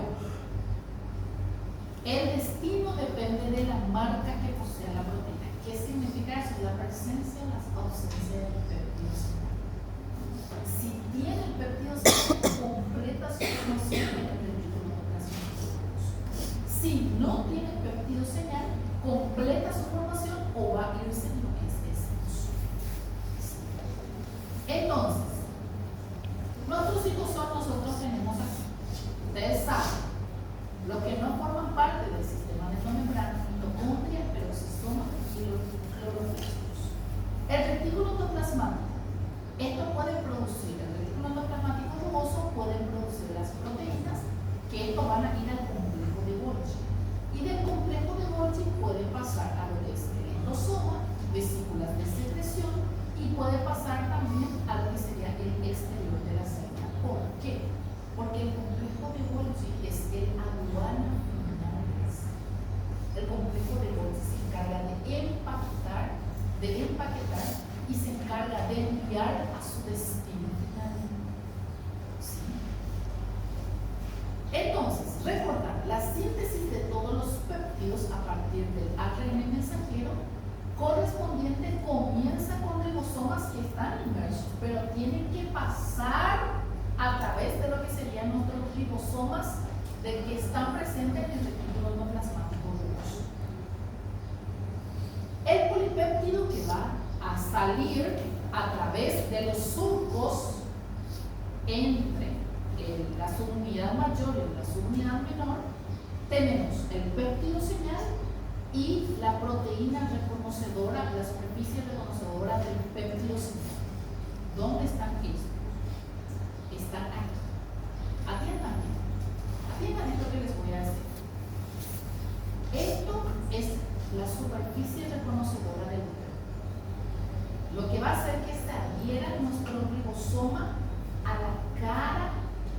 el destino depende de la marca que posea la proteína. ¿Qué significa eso? La presencia o la ausencia del péptido señal. Si tiene el péptido señal, completa su formación en el retículo endoplasmático rugoso. Si no tiene péptido señal, completa su formación o va a irse en lo que es ese. Entonces, nuestros citosomas nosotros tenemos aquí. Ustedes saben, lo que no forman parte del sistema de membrana, mitocondria, peroxisoma y los cloroplastos. El retículo endoplasmático, esto puede producir, el retículo endoplasmático rugoso puede producir las proteínas, que esto van a ir al complejo de Golgi. Y del complejo de Golgi puede pasar a lo que es el endosoma, vesículas de secreción, y puede pasar también a lo que sería el exterior de la célula. ¿Por qué? Porque el complejo de Golgi es el aduana final. El complejo de Golgi se encarga de empaquetar y se encarga de enviar a su destino final. ¿Sí? Entonces, recordar, la síntesis de todos los péptidos a partir del ARN mensajero correspondiente comienza con ribosomas que están inmersos, pero tienen que pasar a través de lo que serían nuestros ribosomas de que están presentes en el retículo endoplasmático rugoso. El polipéptido que va a salir a través de los surcos entre la subunidad mayor y la subunidad menor, tenemos el péptido señal y la proteína reconocedora, la superficie reconocedora del péptido señal. ¿Dónde están estos? Están aquí. Atiendan esto que les voy a decir. Esto es la superficie reconocedora del péptido. Lo que va a hacer que se adhiera nuestro ribosoma a la cara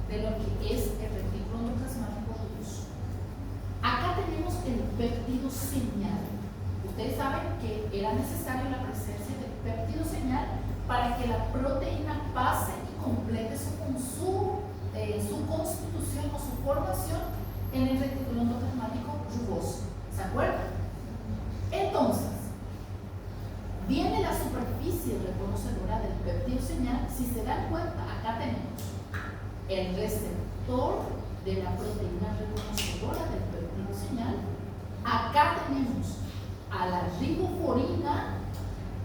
de lo que es el retículo endoplasmático rugoso. Acá tenemos el péptido señal. Ustedes saben que era necesaria la presencia del péptido señal para que la proteína pase y complete su constitución o su formación en el retículo endoplasmático rugoso. ¿Se acuerdan? Entonces, viene la superficie reconocedora del péptido señal. Si se dan cuenta, acá tenemos el receptor de la proteína reconocedora del péptido señal. Acá tenemos a la riboforina,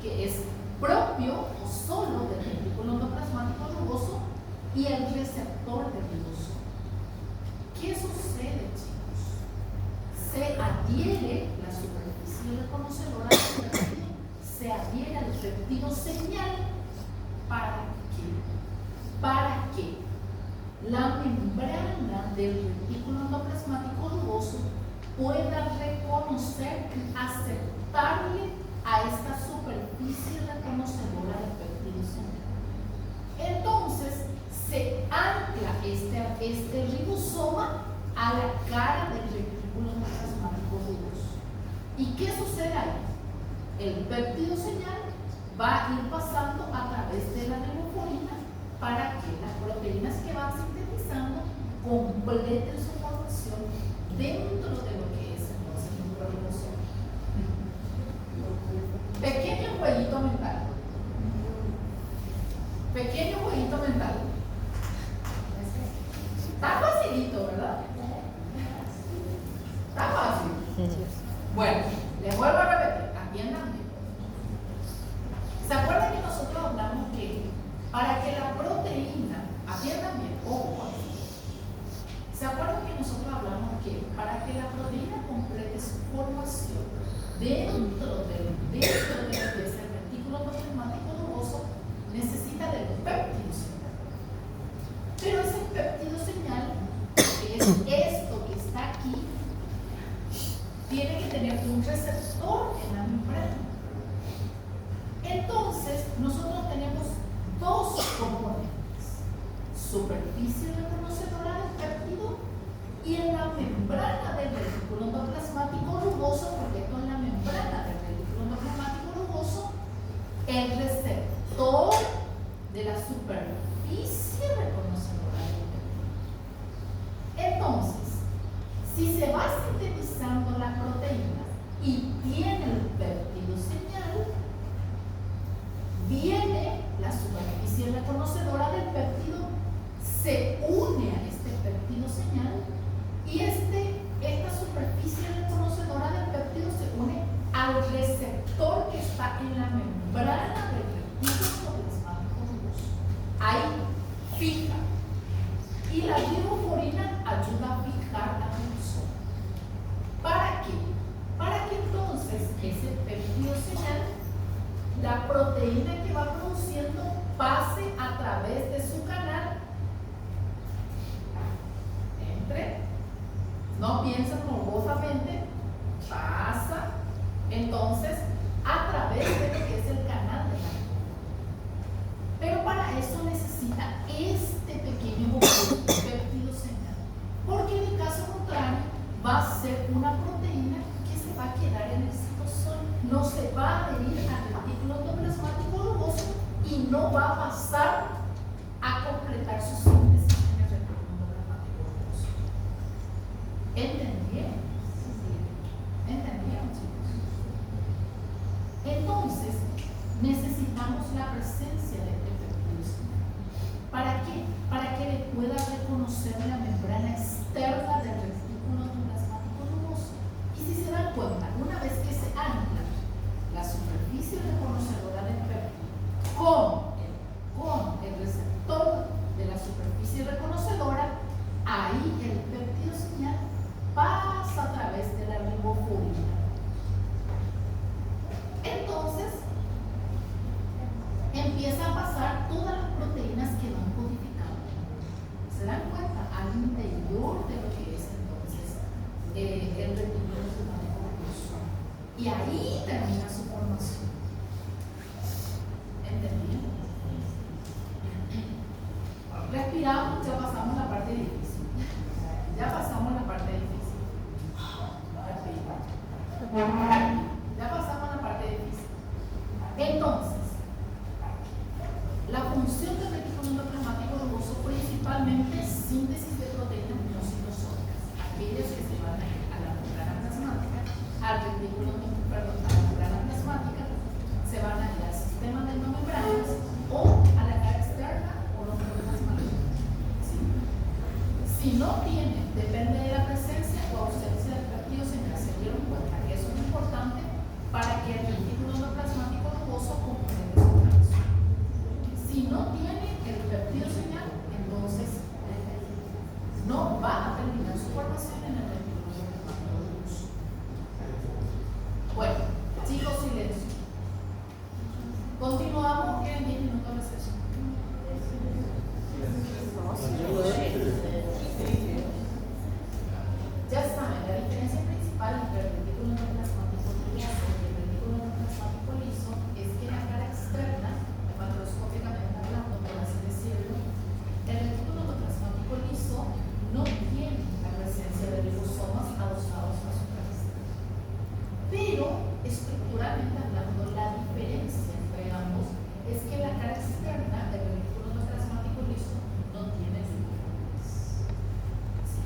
que es propio o solo del retículo endoplasmático rugoso, y el receptor del ribosoma. ¿Qué sucede, chicos? Se adhiere la superficie reconocedora del péptido, se adhiere al péptido señal. ¿Para qué? Para que la membrana del retículo endoplasmático rugoso pueda reconocer y aceptarle a esta superficie reconocedora del péptido señal. Entonces, se ancla este ribosoma a la cara del retículo endoplasmático rugoso. ¿Y qué sucede ahí? El péptido señal va a ir pasando a través de la riboforina para que las proteínas que van sintetizando completen su formación dentro de lo que es entonces un ribosoma. Pequeño jueguito mental. Pequeño jueguito mental. Está facilito, ¿verdad? Está fácil. Bueno, les vuelvo a repetir, atiendan bien. ¿Se acuerdan que nosotros hablamos que para que la proteína, atiendan bien, ojo, ¿se acuerdan que nosotros hablamos que para que la proteína complete su formación dentro de lo que es el retículo endoplasmático rugoso, necesita del péptido señal? Pero ese péptido señal, que es esto que está aquí, tiene que tener un receptor en la membrana. Entonces, nosotros tenemos dos componentes: superficie reconocedora del péptido y en la membrana del retículo endoplasmático rugoso, porque esto es la membrana del retículo endoplasmático rugoso, el receptor de la superficie reconocedora del péptido. Entonces, si se va sintetizando la proteína y tiene el péptido señal, viene la superficie reconocedora del péptido, se une a este péptido señal y esta superficie reconocedora del péptido se une al receptor que está en la membrana del retículo endoplasmático rugoso. Ahí fija. Y la riboforina ayuda a fijar la ribosoma. ¿Para qué? Para que entonces ese péptido señal, la proteína que va produciendo, pase a través de su canal, no piensen morbosamente, pasa entonces a través de lo que es el canal de la riboforina. Pero para eso necesita este pequeño péptido señal, porque en el caso contrario va a ser una proteína que se va a quedar en el citosol, no se va a adherir al retículo endoplasmático rugoso y no va a pasar a completar su síntesis en el retículo endoplasmático rugoso. ¿Entendieron? ¿Entendieron, chicos? Entonces, necesitamos la presencia de este péptido señal. ¿Para qué? Para que le pueda reconocer la membrana externa del retículo endoplasmático rugoso. Y si se dan cuenta, una vez que se ancla la superficie reconocedora del péptido con el receptor de la superficie reconocedora, ahí el péptido señal pasa a través de la riboforina. Entonces, empieza a pasar todas las proteínas que van codificando. ¿Se dan cuenta? Al interior de lo que es entonces el retículo endoplasmático rugoso. Y ahí termina su formación. ¿Entendieron? Respiramos, ya pasamos la parte difícil. Ya pasamos la parte difícil. Ya pasamos la parte difícil. Entonces, la función del retículo endoplasmático rugoso principalmente es síntesis de proteínas no citosólicas, aquellas que se van a ir a la membrana plasmática, al retículo, perdón, a la membrana plasmática, se van a ir al sistema de endomembranas o a la cara externa o los plasmáticos. ¿Sí? Si no tiene, depende de la presencia o ausencia del péptido señal. Se dieron cuenta que eso es importante para que el retículo endoplasmático rugoso complete su función. Si no tiene el péptido señal, entonces no va a terminar su formación en el retículo endoplasmático rugoso. Bueno, chicos, silencio. Continuamos en 10 minutos de sesión. Ya saben, la diferencia principal entre el retículo endoplasmático rugoso y el retículo endoplasmático liso es que la cara externa, macroscópicamente hablando, por así decirlo, estructuralmente hablando, la diferencia entre ambos es que la cara externa del retículo endoplasmático liso no tiene lípidos. ¿Sí?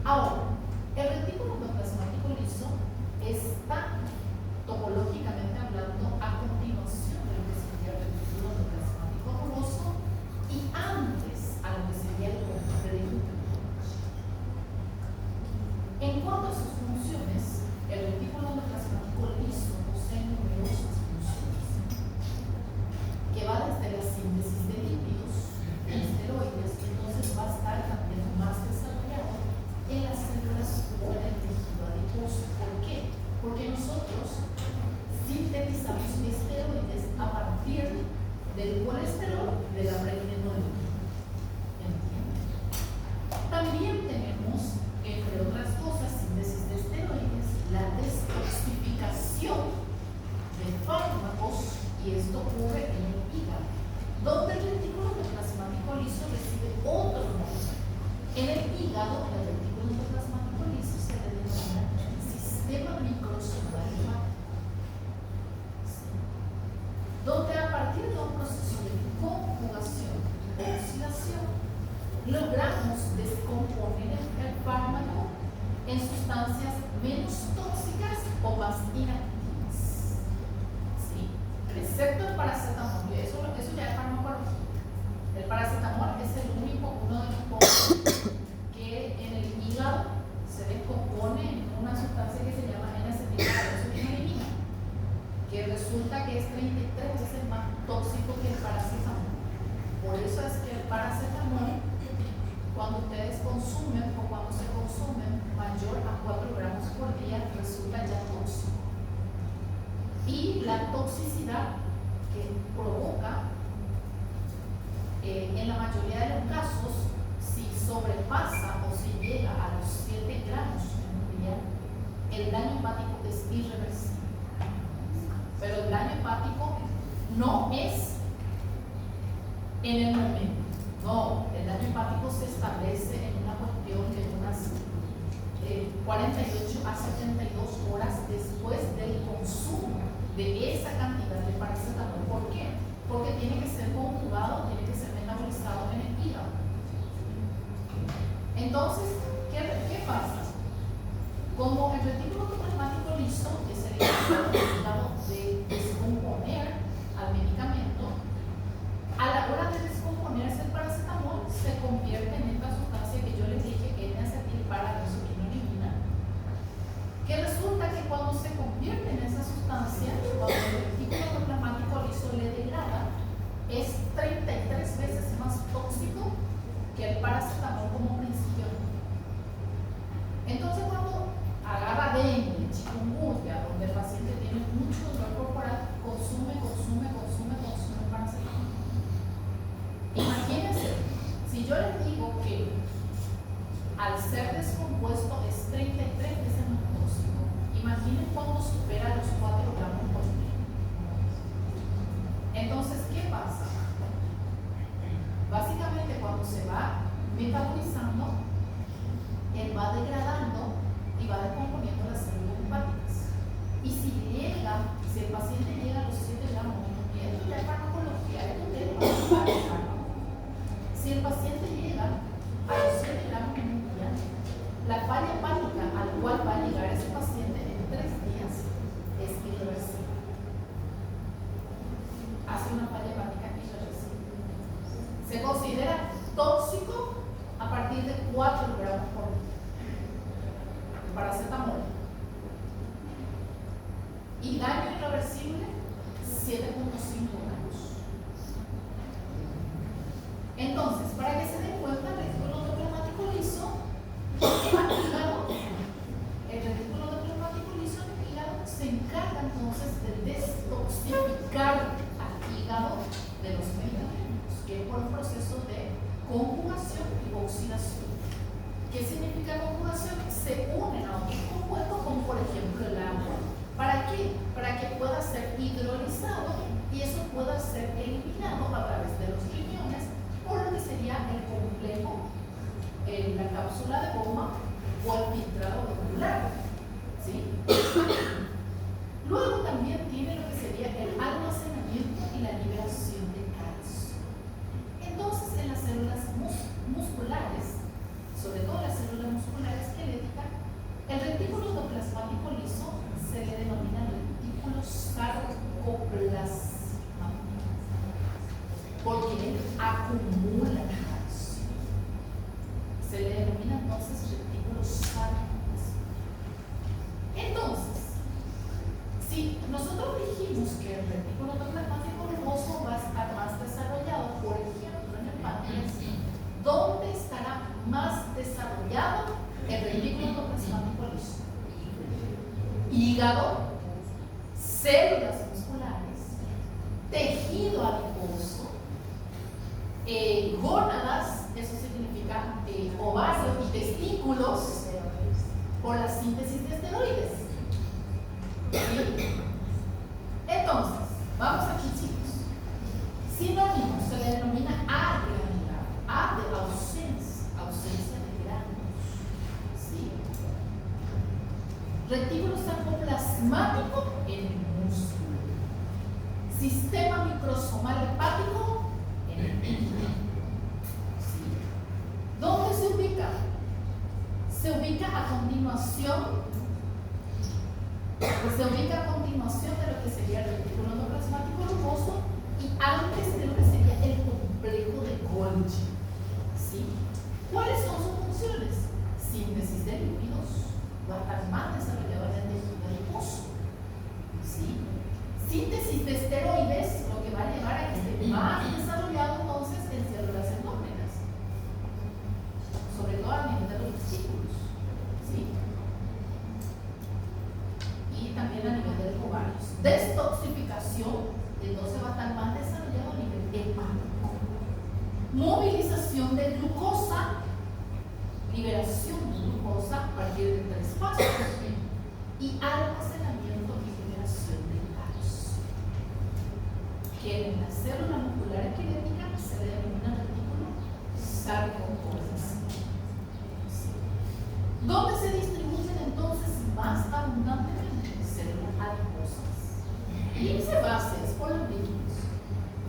Ahora, el retículo endoplasmático liso está topológicamente hablando a continuación de lo que sería el retículo endoplasmático rugoso y antes a lo que sería el corte de útero. En cuanto a sus funciones, el retículo endoplasmático liso posee numerosas funciones, que va desde la síntesis de lípidos y esteroides, entonces va a estar también más desarrollado en las células fuera del tejido adiposo. ¿Por qué? Porque nosotros sintetizamos esteroides a partir del colesterol de la pregnenolona. ¿Entienden? También tenemos, entre otras cosas, síntesis de esteroides, la destoxificación de fármacos, y esto ocurre en el hígado, donde el retículo endoplasmático liso recibe otro nombre. En el hígado, el retículo endoplasmático liso se le denomina sistema microsomal, donde a partir de un proceso de conjugación o oxidación logramos descomponer el fármaco en sustancias menos tóxicas o más inactivas. ¿Sí? Excepto el paracetamol, eso ya es farmacología. El paracetamol es uno de los pocos que en el hígado se descompone en una sustancia que se llama N-acetilcarboxolinolidina, que resulta que es 33 veces más tóxico que el paracetamol. Por eso es que el paracetamol, cuando ustedes consumen o cuando se consumen mayor a 4 gramos por día, resulta ya tóxico. Y la toxicidad que provoca, en la mayoría de los casos, si sobrepasa o si llega a los 7 gramos en un día, el daño hepático es irreversible. Pero el daño hepático no es en el momento. No, el daño hepático se establece en una cuestión de unas 48 a 72 horas después del consumo de esa cantidad de paracetamol. ¿Por qué? Porque tiene que ser conjugado, tiene que ser metabolizado en el hígado. Entonces, ¿qué pasa? Como el retículo endoplasmático liso, que es el encargado de descomponer al medicamento, a la hora de descomponerse el paracetamol se convierte en esta sustancia que yo les dije que es N-acetilcarboxolinolidina, que resulta que cuando se convierte en esa sustancia, cuando el retículo endoplasmático liso le degrada, es 33 veces más tóxico que el paracetamol como principio. Entonces, cuando agarra dengue, chikungunya, donde el paciente tiene mucho dolor corporal, consume paracetamol. Imagínense, si yo les digo que al ser descompuesto es 33 veces más tóxico, imaginen cuando supera los 4 gramos por día. Entonces, ¿qué pasa? Básicamente, cuando se va metabolizando, él va degradando y va descomponiendo las células hepáticas. Y si el paciente llega a los 7 gramos, y esto ya es farmacología, esto ustedes van a usar el fármaco. Si el paciente llega a los 7 gramos en un día, la falla hepática al cual va a llegar ese paciente en 3 días es irreversible. Hace una falla hepática irreversible. Se considera tóxico a partir de 4 gramos por día. El paracetamol. Y daño irreversible, 7.5 gramos. Entonces, para que se den cuenta, el retículo endoplasmático liso al hígado, el retículo endoplasmático liso en el hígado se encarga entonces de destoxificar al hígado de los medicamentos, que es por un proceso de conjugación y oxidación. ¿Qué significa conjugación? Se unen a otros compuestos, como por ejemplo el agua. ¿Para qué? Para que pueda ser hidrolizado y eso pueda ser eliminado a través de los riñones por lo que sería el complejo, la cápsula de goma o el filtrado glomerular. ¿Sí? Luego también tiene lo que sería el almacenamiento y la liberación de calcio. Entonces, en las células musculares, sobre todo las células musculares esqueléticas, el retículo endoplasmático liso se le denomina retículo sarcoplasmático, porque él acumula calcio. Se le denomina entonces retículo sarcoplasmático. Entonces, si nosotros dijimos que el retículo endoplasmático rugoso va a estar más desarrollado, por ejemplo, en el páncreas, ¿dónde estará más desarrollado el retículo endoplasmático liso? Hígado, células musculares, tejido adiposo, gónadas, eso significa ovario y testículos, por la síntesis de esteroides. ¿Sí? Entonces, vamos aquí, chicos. Sinónimo se le denomina A granular. A de ausencia de granos. ¿Sí? Retículo sarcoplasmático en el músculo. Sistema microsomal hepático en el hígado. ¿Sí? ¿Dónde se ubica? Se ubica a continuación de lo que sería el retículo endoplasmático rugoso y antes de lo que sería el complejo de Golgi. ¿Sí? ¿Cuáles son sus funciones? Síntesis de lípidos, va a estar más desarrollado en el tejido adiposo. ¿Sí? Síntesis de esteroides, lo que va a llevar a que esté más desarrollado entonces en células endógenas, sobre todo a nivel de los testículos. ¿Sí? Y también a nivel de los ovarios. Detoxificación, entonces va a estar más desarrollado a nivel hepático. Movilización de glucosa, liberación de glucosa a partir de 3 pasos. Y almacenamiento y liberación de calcio, que en la célula muscular esquelética se le denomina retículo sarcoplasmático. ¿Dónde se distribuyen entonces más abundantemente? Células adiposas. Índice base es por los líquidos.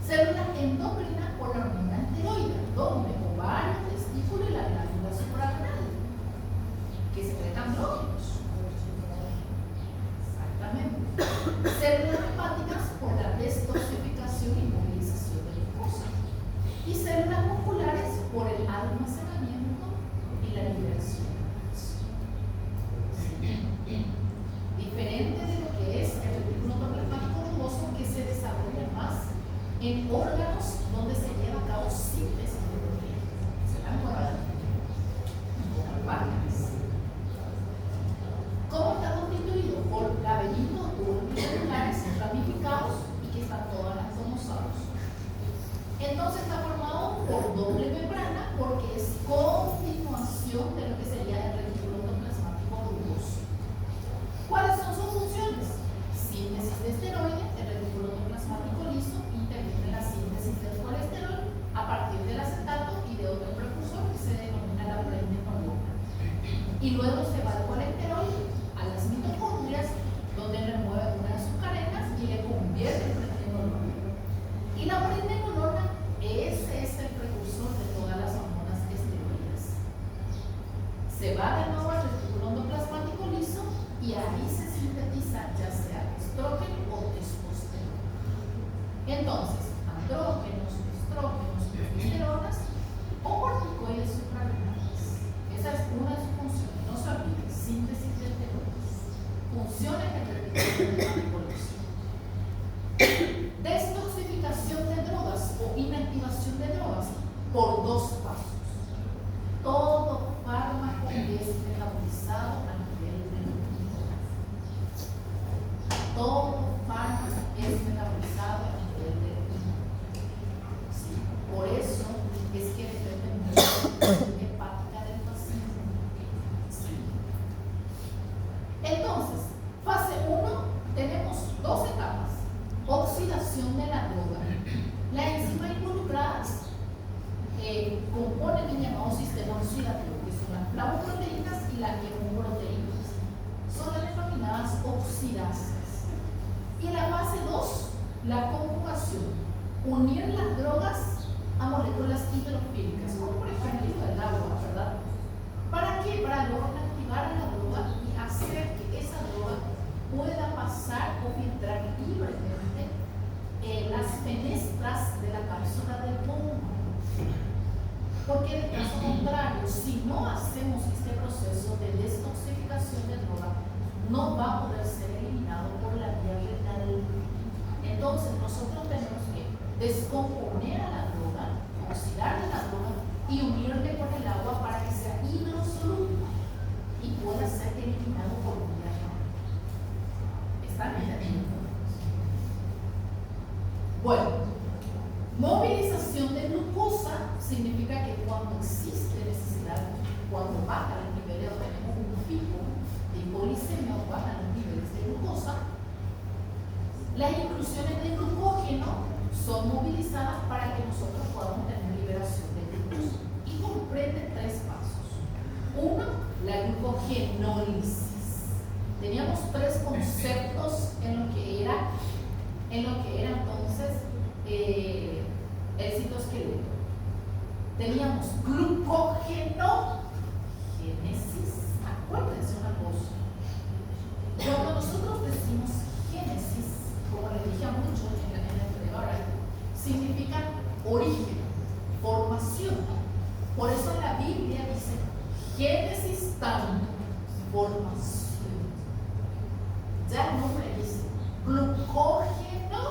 Célula endocrina por la hormona esteroide, donde ovario, testículo y la glándula suprarrenal, que secretan andrógenos. Exactamente. Células hepáticas por la detoxificación y movilización de glucosa. Y células musculares por el almacenamiento y la liberación. Diferente de lo que es el retículo endoplasmático rugoso, que se desarrolla más en órganos donde se lleva a cabo síntesis de proteínas. Se dan cuenta, como el páncreas. ¿Cómo está constituido? Por laberintos urbicelulares ramificados y que están todas las cromosomas. Entonces está formado por doble membrana porque es continuación de lo que sería el retículo endoplasmático rugoso. ¿Cuáles son sus funciones? Síntesis de esteroides, el retículo endoplasmático liso interviene en la síntesis del colesterol a partir del acetato y de otro precursor que se denomina la prednisolona. Y luego se va el colesterol a las mitocondrias, donde remueve una de sus cadenas y le convierte en prednisolona. Y la prednisolona, ese es el precursor de todas las hormonas esteroides. Se va de nuevo al retículo endoplasmático liso y ahí se sintetiza ya sea estrógeno o testosterona. Entonces, andrógenos, estrógenos, progesteronas o corticoides suprarrenales. Esa es una de sus funciones. No se olviden, síntesis de esteroides. Funciones del retículo endoplasmático liso. Detoxificación de drogas o inactivación de drogas por 2 pasos. Todo fármaco es metabolizado a nivel renal. Todo fármaco es metabolizado a nivel renal. ¿Sí? Por eso es que depende mucho de la función hepática del paciente. ¿Sí? Entonces, fase 1, tenemos 2 etapas. Oxidación de la droga. Las enzimas involucradas componen el llamado sistema oxidativo, que son las flavoproteínas y las hemoproteínas. Son las denominadas oxidases. la conjugación, unir las drogas a moléculas hidrofílicas, como por ejemplo el agua, ¿verdad? ¿Para qué? Para luego activar la droga y hacer que esa droga pueda pasar o filtrar libremente en las fenestras de la cápsula del pulmón. Porque de caso contrario, si no hacemos este proceso de detoxificación de droga, no va a poder ser eliminado por la vía renal. Entonces nosotros tenemos que descomponer a la droga, oxidarle la droga y unirle con el agua para que sea hidrosoluble y pueda ser eliminado por vía renal. ¿Están entendiendo? Bueno, movilización de glucosa significa que cuando existe necesidad, cuando bajan los niveles o tenemos un pico de hipoglicemia o bajan los niveles de glucosa, las inclusiones de glucógeno son movilizadas para que nosotros podamos tener liberación de glucosa. Y comprende tres pasos. Uno, la glucogenólisis. Teníamos tres conceptos en lo que era entonces el citoesqueleto. Teníamos glucógenogénesis. Acuérdense una cosa. Cuando nosotros decimos génesis, como les dije a muchos en el anterior, significa origen, formación. Por eso en la Biblia dice génesis tan, formación. Ya el nombre dice glucógeno,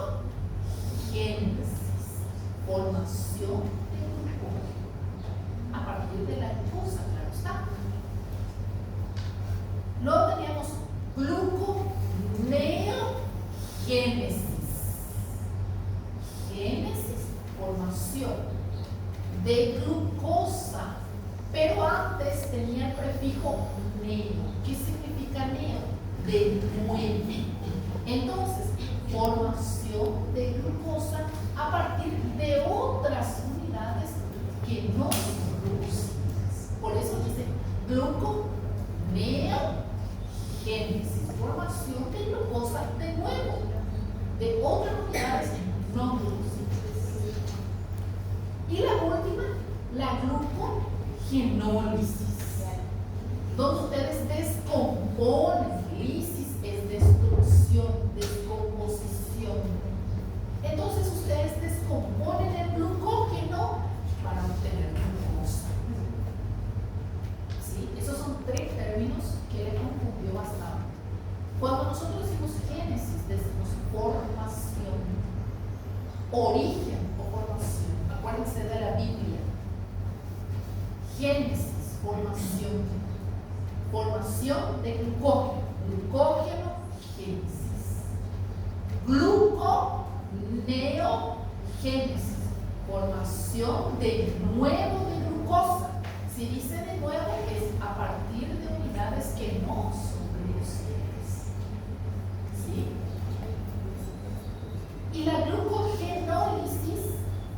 génesis, formación de glucógeno a partir de la glucosa, claro está. Luego teníamos gluconeogénesis. Génesis, formación de glucosa, pero antes tenía el prefijo neo. ¿Qué significa neo? De nuevo. Entonces, formación de glucosa a partir de otras unidades que no son glucósidas. Por eso dice gluconeogénesis, formación de glucosa de nuevo, de otras unidades no glucósicas. Y la última, la glucogenólisis, donde ustedes descomponen. Lisis es destrucción, descomposición. Entonces ustedes descomponen el glucógeno para obtener glucosa. ¿Sí? Esos son tres términos que le confundió bastante. Cuando nosotros decimos génesis, decimos formación, origen o formación. Acuérdense de la Biblia. Génesis, formación. Formación de glucógeno. Glucógeno, génesis. Gluconeogénesis, formación de nuevo de glucosa. Si dice de nuevo, es a partir de unidades que no son glucósidas. ¿Sí? Y la glucogenólisis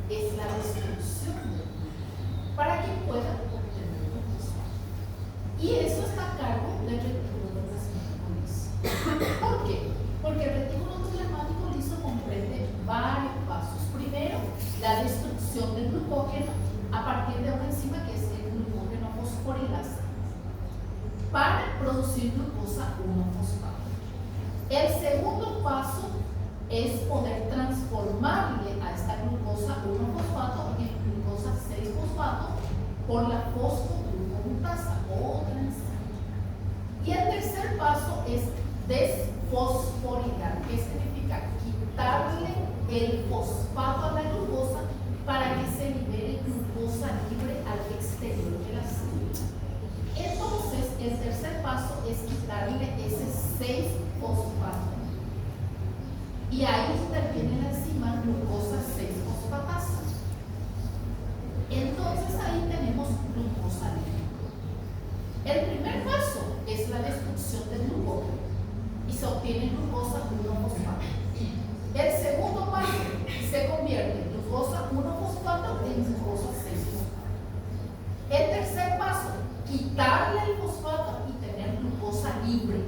es la destrucción del glucógeno para que puedan obtener glucosa. Y eso está a cargo del retículo plasmático liso. ¿Por qué? Porque el retículo plasmático liso comprende varios pasos. Primero, la destrucción del glucógeno a partir de una enzima que es el glucógeno fosforilasa para producir glucosa 1-fosfato. El segundo paso es poder transformarle a esta glucosa 1-fosfato en glucosa 6-fosfato por la fosfoglucomutasa, otra enzima. Y el tercer paso es desfosforilar, que significa quitarle el fosfato a la glucosa para que se libere glucosa libre al exterior de la célula. Entonces, el tercer paso es quitarle ese 6-fosfato. Y ahí interviene la enzima glucosa 6-fosfatasa. Entonces, ahí tenemos glucosa libre. El primer paso es la destrucción del glucógeno y se obtiene glucosa 1-fosfato. El segundo paso se convierte glucosa 1-fosfato en glucosa 6-fosfato. El tercer paso, quitarle el fosfato y tener glucosa libre.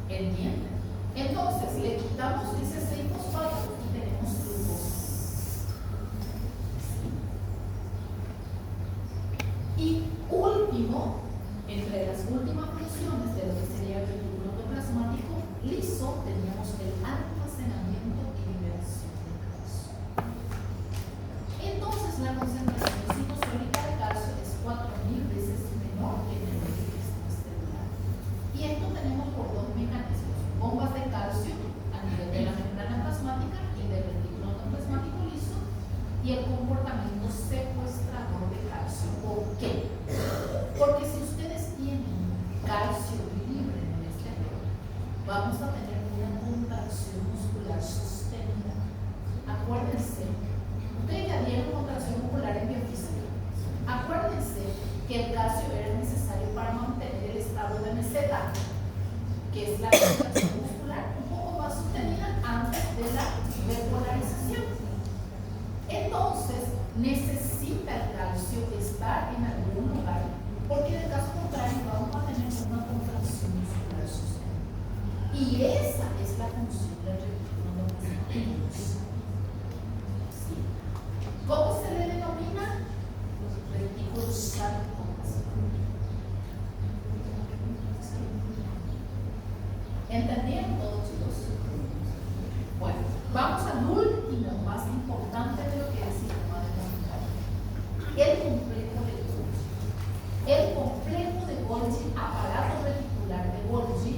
¿Entienden? Entonces, le quitamos ese 6-fosfato y tenemos glucosa. Y último, entre las últimas funciones de lo que sería el retículo endoplasmático liso, teníamos el almacenamiento y liberación de calcio. Entonces, la concentración citosólica de calcio es 4.000 veces menor que en el sistema estelar. Y esto tenemos por dos mecanismos: bombas de calcio a nivel de la membrana plasmática y del retículo endoplasmático liso, y el comportamiento secuestrador de calcio. ¿Por qué? Porque si ustedes tienen calcio libre en el exterior, vamos a tener una contracción muscular sostenida. Acuérdense, ustedes ya dieron contracción muscular en biofísica. Acuérdense que el calcio era necesario para mantener el estado de meseta, que es la contracción muscular un poco más sostenida antes de la repolarización. Entonces, necesita el calcio estar en algún lugar, porque en el caso contrario vamos a tener una contracción muscular sostenida. Y esa es la función del retículo endoplasmático. ¿Sí? ¿Cómo se le denomina? Los retículos sarcoplasmáticos. ¿Entendieron todos, chicos? Bueno, vamos al último, más importante de lo que es el sistema de comunicación: el complejo de Golgi. El complejo de Golgi, aparato reticular de Golgi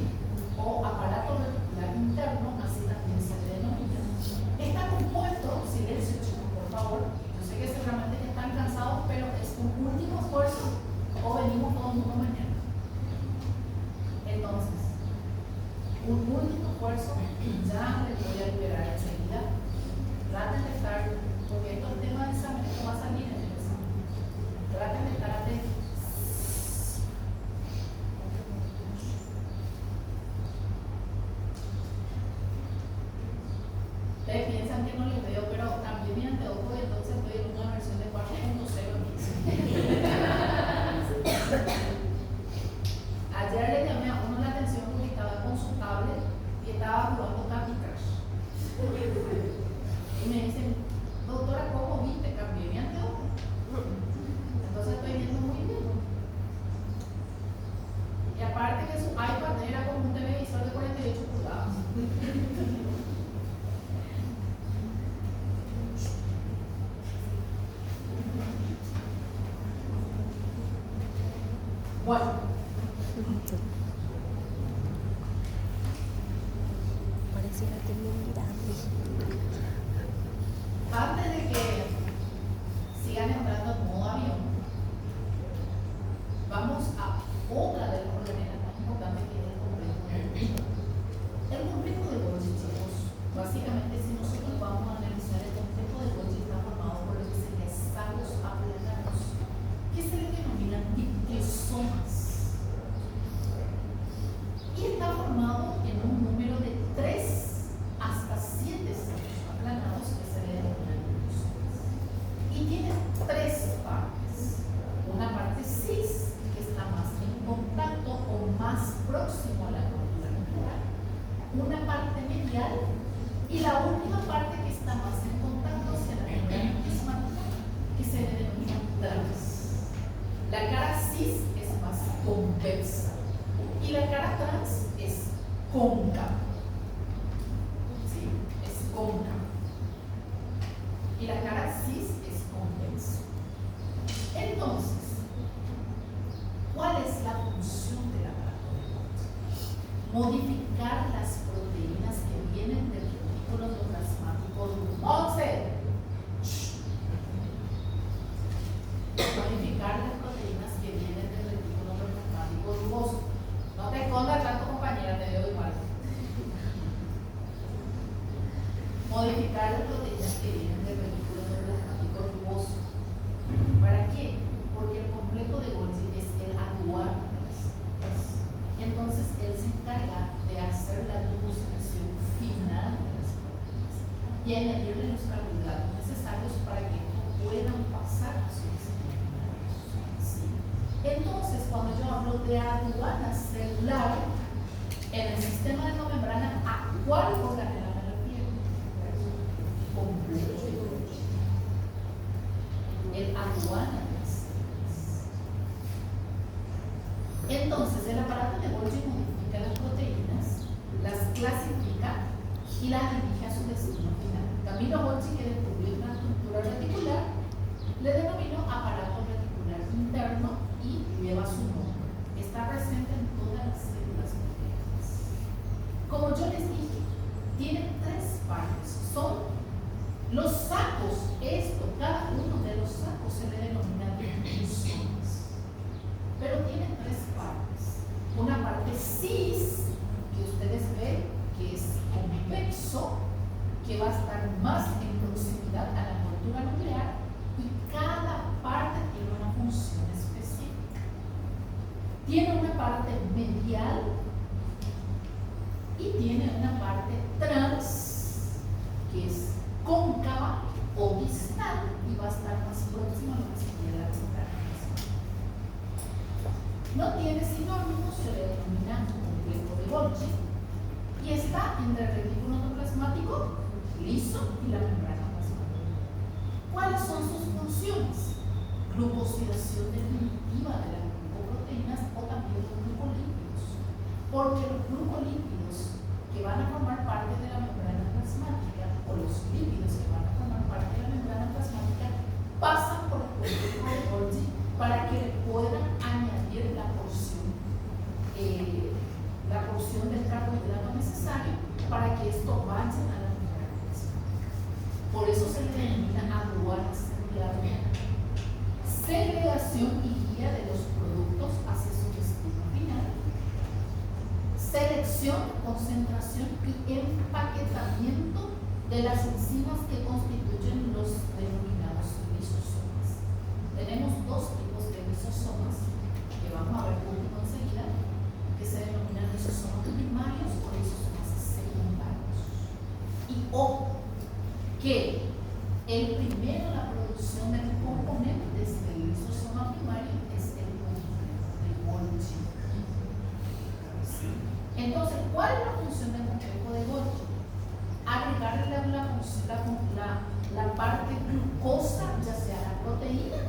o aparato reticular interno, así también se le denomina. Está compuesto, silencio chicos, por favor, yo sé que seguramente están cansados, pero es un último esfuerzo o venimos todo el mundo mañana. Entonces, un último esfuerzo, ya les voy a liberar enseguida. Traten de estar, porque esto es tema de examen, esto va a salir en el examen. Traten de estar atentos. Ustedes piensan que no les veo, pero también mi anteojo, entonces estoy en una versión de 4.0. Ayer le llamé a uno la atención porque estaba con su tablet y estaba jugando Candy Crush. Y me dicen, doctora, ¿cómo viste? Cambié mi anteojo. Entonces estoy viendo muy bien. Y aparte que su iPad era como un televisor de 48 pulgadas. Bueno. Pareciera que me mirando. Antes de que sigan entrando en modo avión, vamos a otra de las ordenadas más importantes, que es el complejo de Golgi. El complejo de Golgi, chicos, básicamente, si nosotros vamos a analizar el complejo de Golgi, está formado por lo que serían salos aplanados, que se le denominan dictiosomas. Y está formado en un número de 3 hasta 7 salos aplanados que se le denominan dictiosomas. Y tiene 3 partes. Una parte cis, que está más en contacto o más próximo a la cordura nuclear. Una parte medial y la última parte que está más en contacto hacia la membrana plasmática, que se le denomina trans. La cara cis es más convexa y la cara trans es cóncava. ¿Sí? Es cóncava. Y la cara cis es convexa. Entonces, ¿cuál es la función del aparato de Golgi? Modificar las proteínas que vienen del retículo endoplasmático rugoso. Modificar las proteínas que vienen del retículo endoplasmático rugoso. No te escondas tanto, compañera, te veo igual. Modificar las proteínas que vienen del retículo endoplasmático rugoso. ¿Para qué? Porque el complejo de Golgi es el aduar. Entonces, él se encarga de hacer la glucosilación final de las proteínas y añadirle los carbohidratos necesarios para que puedan pasar a su desempeño. ¿Sí? Entonces, cuando yo hablo de aduana celular, En el sistema de membrana, ¿a cuál organela me refiero? El aduana. Entonces, el aparato de Golgi modifica las proteínas, las clasifica y las dirige a su destino final. Camilo Golgi, que descubrió una estructura reticular, le denominó aparato reticular interno y lleva su nombre. Está presente en todas las células nucleares. Como yo les dije, tiene tres partes. Son los sacos. Cada uno de los sacos se le denomina divisiones. Pero tiene tres partes. Una parte cis, que ustedes ven que es convexo, que va a estar más en proximidad a la envoltura nuclear, y cada parte tiene una función específica. Tiene una parte medial y tiene una parte trans, que es cóncava o distal y va a estar más próxima a lo que sería la membrana. No tiene sinónimos, se le denomina complejo de Golgi y está entre el retículo endoplasmático liso y la membrana plasmática. ¿Cuáles son sus funciones? Glucosilación definitiva de las glucoproteínas o también los glucolípidos, porque los glucolípidos que van a formar parte de la membrana plasmática o los lípidos que van a formar parte de la membrana plasmática pasan por el complejo de Golgi para que le puedan añadir la porción del carbohidrato necesario para que esto vaya a la membrana plasmática. Por eso se le denomina aduana celular, segregación y guía de los productos hacia su destino final, selección, concentración y empaquetamiento de las enzimas que constituyen los denominados lisosomas. Tenemos dos tipos de lisosomas que vamos a ver juntos enseguida, que se denominan lisosomas primarios o lisosomas secundarios. Y ojo, que el primero en la producción de los componentes del lisosoma primario es el complejo de Golgi. Entonces, ¿cuál es la función del complejo de Golgi? Agregarle la parte glucosa, ya sea la proteína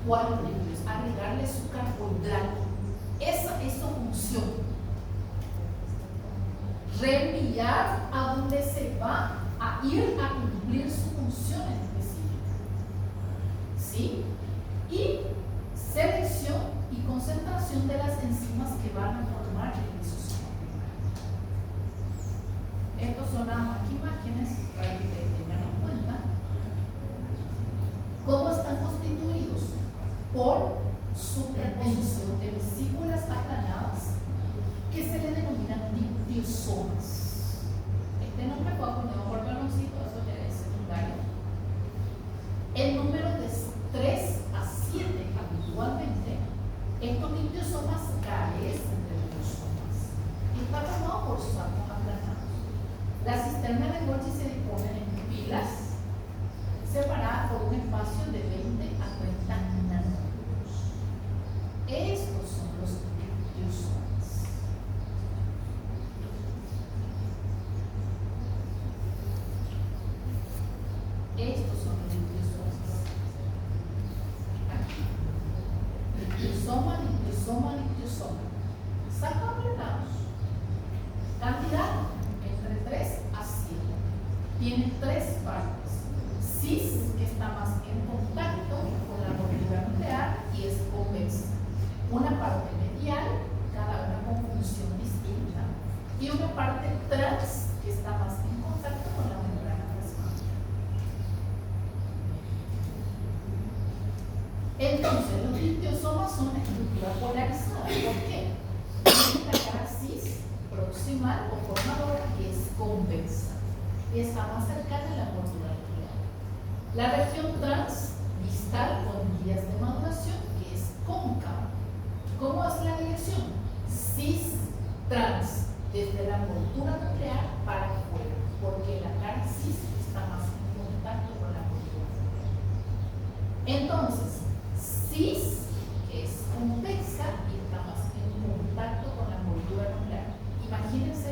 o a los lípidos, agregarle su carbohidrato. Esa es su función. Reenviar a donde se va a ir a cumplir su función específica. ¿Sí? Y selección y concentración de las enzimas que van a formar el lisosoma primario. Estos son ambas imágenes para que tengan en cuenta cómo están constituidos por superposición de vesículas aplanadas que se le denominan diptiosomas. Este nombre fue acuñado por Caloncito, eso ya es secundario. El número de 3 a 7 habitualmente, estos diptiosomas carecen de lisosomas y está formado por sacos aplanados. La cisterna de Golgi se disponen en pilas separadas por un espacio de 20 a 30 nanómetros. Estos son los diptiosomas. Estos son los diptiosomas. Aquí. Diptiosoma, diptiosoma, diptiosoma. Sacos aplanados. Cantidad entre 3 a 7. Tiene 3 partes. Cis, que está más en contacto con la envoltura nuclear y es convexa. Una parte medial, cada una con función distinta, y una parte trans, que está más en contacto con la membrana plasmática. Entonces, los diptiosomas son estructura polarizada. ¿Por qué? Tienen la cara cis proximal o formadora que es convexa y está más cercana a la envoltura nuclear. La región trans distal con vías de maduración que es cóncava. ¿Cómo es la dirección? Cis-trans, desde la envoltura nuclear para afuera, porque la cara cis está más en contacto con la envoltura nuclear. Entonces, cis, que es convexa y está más en contacto con la envoltura nuclear. Imagínense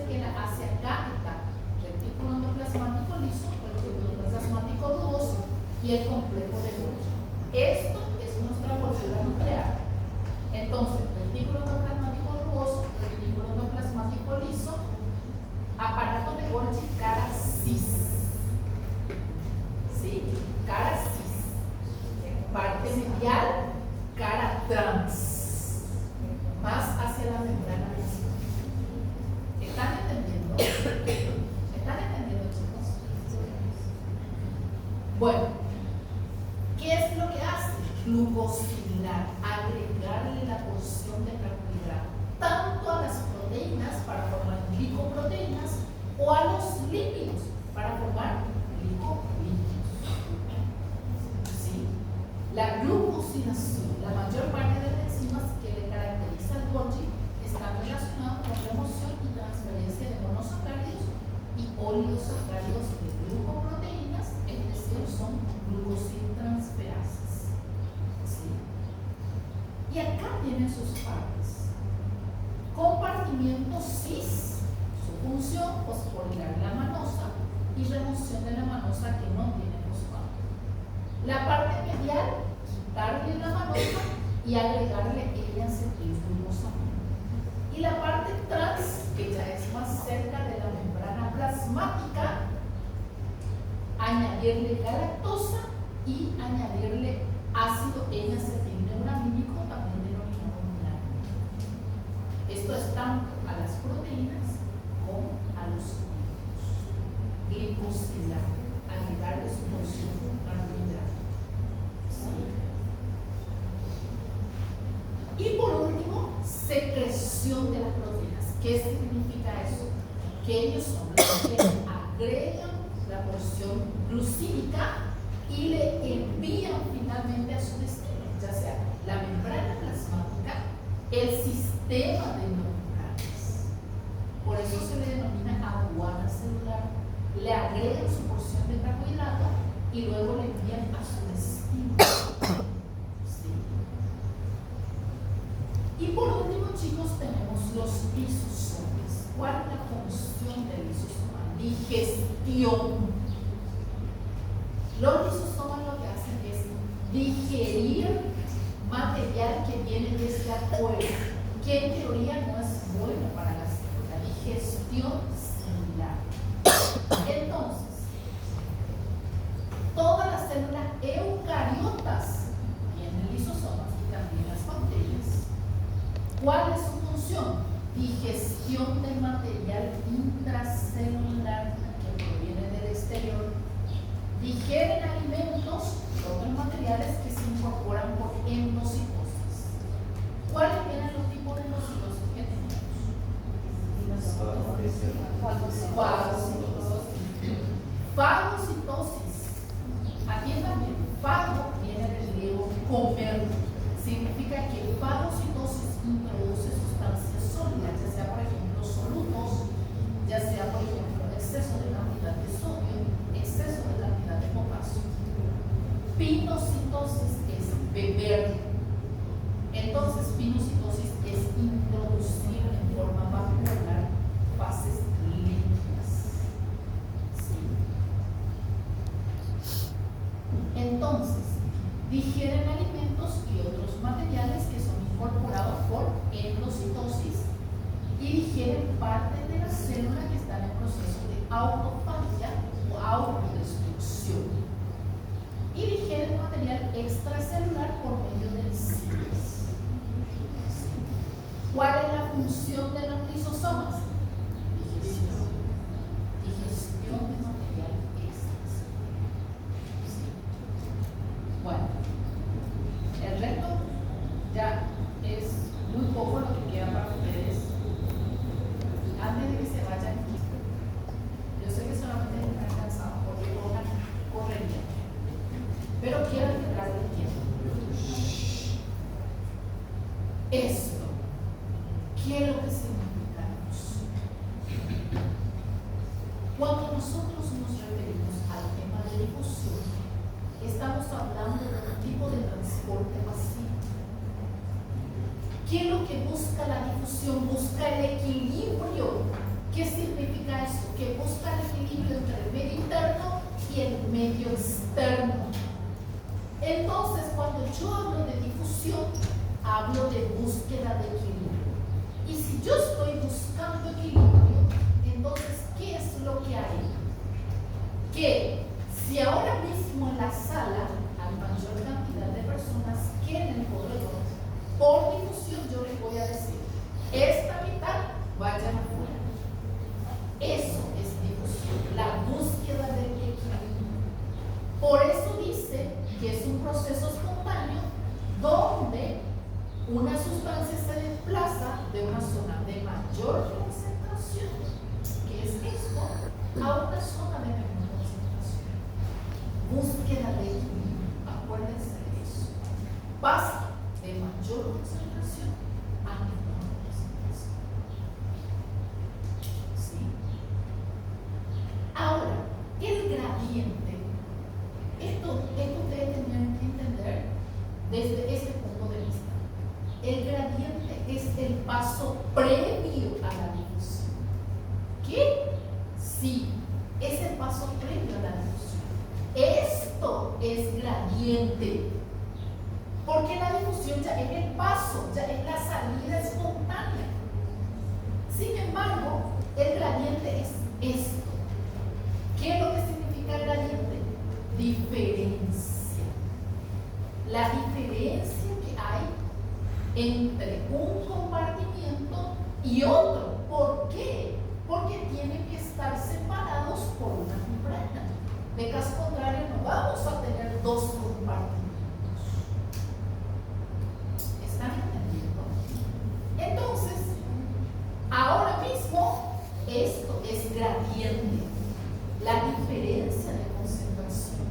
o a los lípidos para formar glicolípidos. ¿Sí? La glucosilación, la mayor parte de las enzimas que le caracteriza al Golgi están relacionadas con remoción y transferencia de monosacáridos y oligosacáridos de glucoproteínas, es decir, son glucosiltransferases. ¿Sí? Y acá tienen sus partes. Compartimiento cis, su función, fosforilar la manosa y remoción de la manosa que no tiene fosfato. La parte medial, quitarle la manosa y agregarle ella acetilglucosamina. Y la parte trans, que ya es más cerca de la membrana plasmática, añadirle galactosa y añadirle ácido N-acetilneuramínico, también denominado melanina. Esto es tanto a las proteínas como a los lípidos. Glicosilar, agregarle su porción carbohidrato. ¿Sí? Y por último, secreción de las proteínas. ¿Qué significa eso? Que ellos son los que agregan la porción glucídica y le envían finalmente a su destino, ya sea la membrana plasmática, el sistema de membranas. Por eso se le denomina aduana celular. Le agregan su porción de carbohidrato y luego le envían a su destino. ¿Sí? Y por último, chicos, tenemos los lisosomas. ¿Cuál es la función del lisosoma? Digestión. Los lisosomas lo que hacen es digerir material que viene desde afuera, que en teoría no es bueno para la célula. Digestión celular. Entonces, todas las células eucariotas tienen lisosomas y también las bacterias. ¿Cuál es su función? Digestión de material intracelular que proviene del exterior. Digieren alimentos y otros materiales que se incorporan por endocitosis. ¿Cuáles eran los tipos de endocitosis que teníamos? Fagocitosis. Atiendan bien. Fago viene del griego comer. Significa que fagocitosis introduce sustancias sólidas, ya sea por ejemplo solutos, ya sea por ejemplo exceso de cantidad de sodio, exceso de cantidad de potasio. Pinocitosis es beber. Entonces, pinocitosis es introducir en forma vacuolar fases líquidas. ¿Sí? Entonces, digieren alimentos y otros materiales que son incorporados por endocitosis y digieren parte de la célula que está en el proceso de autofagia o autodestrucción. Y digieren material extracelular por medio del citocromo. ¿Cuál es la función de los lisosomas? Digestión. Digestión de material extracelular. Bueno, el resto ya es muy poco lo que queda para ustedes. Antes de que se vayan, yo sé que solamente están cansados porque correría, pero quiero entrar en tiempo. Esto, ¿qué es lo que significa? Cuando nosotros nos referimos al tema de difusión, estamos hablando de un tipo de transporte masivo. ¿Qué es lo que busca la difusión? Busca el equilibrio. ¿Qué significa esto? Que busca el equilibrio entre el medio interno y el medio externo. Entonces, cuando yo hablo de difusión, hablo de búsqueda de equilibrio. Y si yo estoy buscando equilibrio, entonces, ¿qué es lo que hay? Que si ahora mismo en la sala hay mayor cantidad de personas que en el corredor, por difusión yo les voy a decir, esta mitad vayan afuera. Eso es difusión, la búsqueda del equilibrio. Por eso dice que es un proceso espontáneo donde una sustancia se desplaza gradiente, esto ustedes tendrían que entender desde este punto de vista. El gradiente es el paso previo a la difusión. ¿Qué? Sí, es el paso previo a la difusión. Esto es gradiente. Porque la difusión ya es el paso, ya es la salida espontánea. Sin embargo, el gradiente es esto. ¿Qué es lo que significa gradiente? Diferencia. La diferencia que hay entre un compartimiento y otro. ¿Por qué? Porque tienen que estar separados por una membrana. De caso contrario, no vamos a tener dos compartimentos. ¿Están entendiendo? Entonces, ahora mismo, esto es gradiente. La diferencia de concentración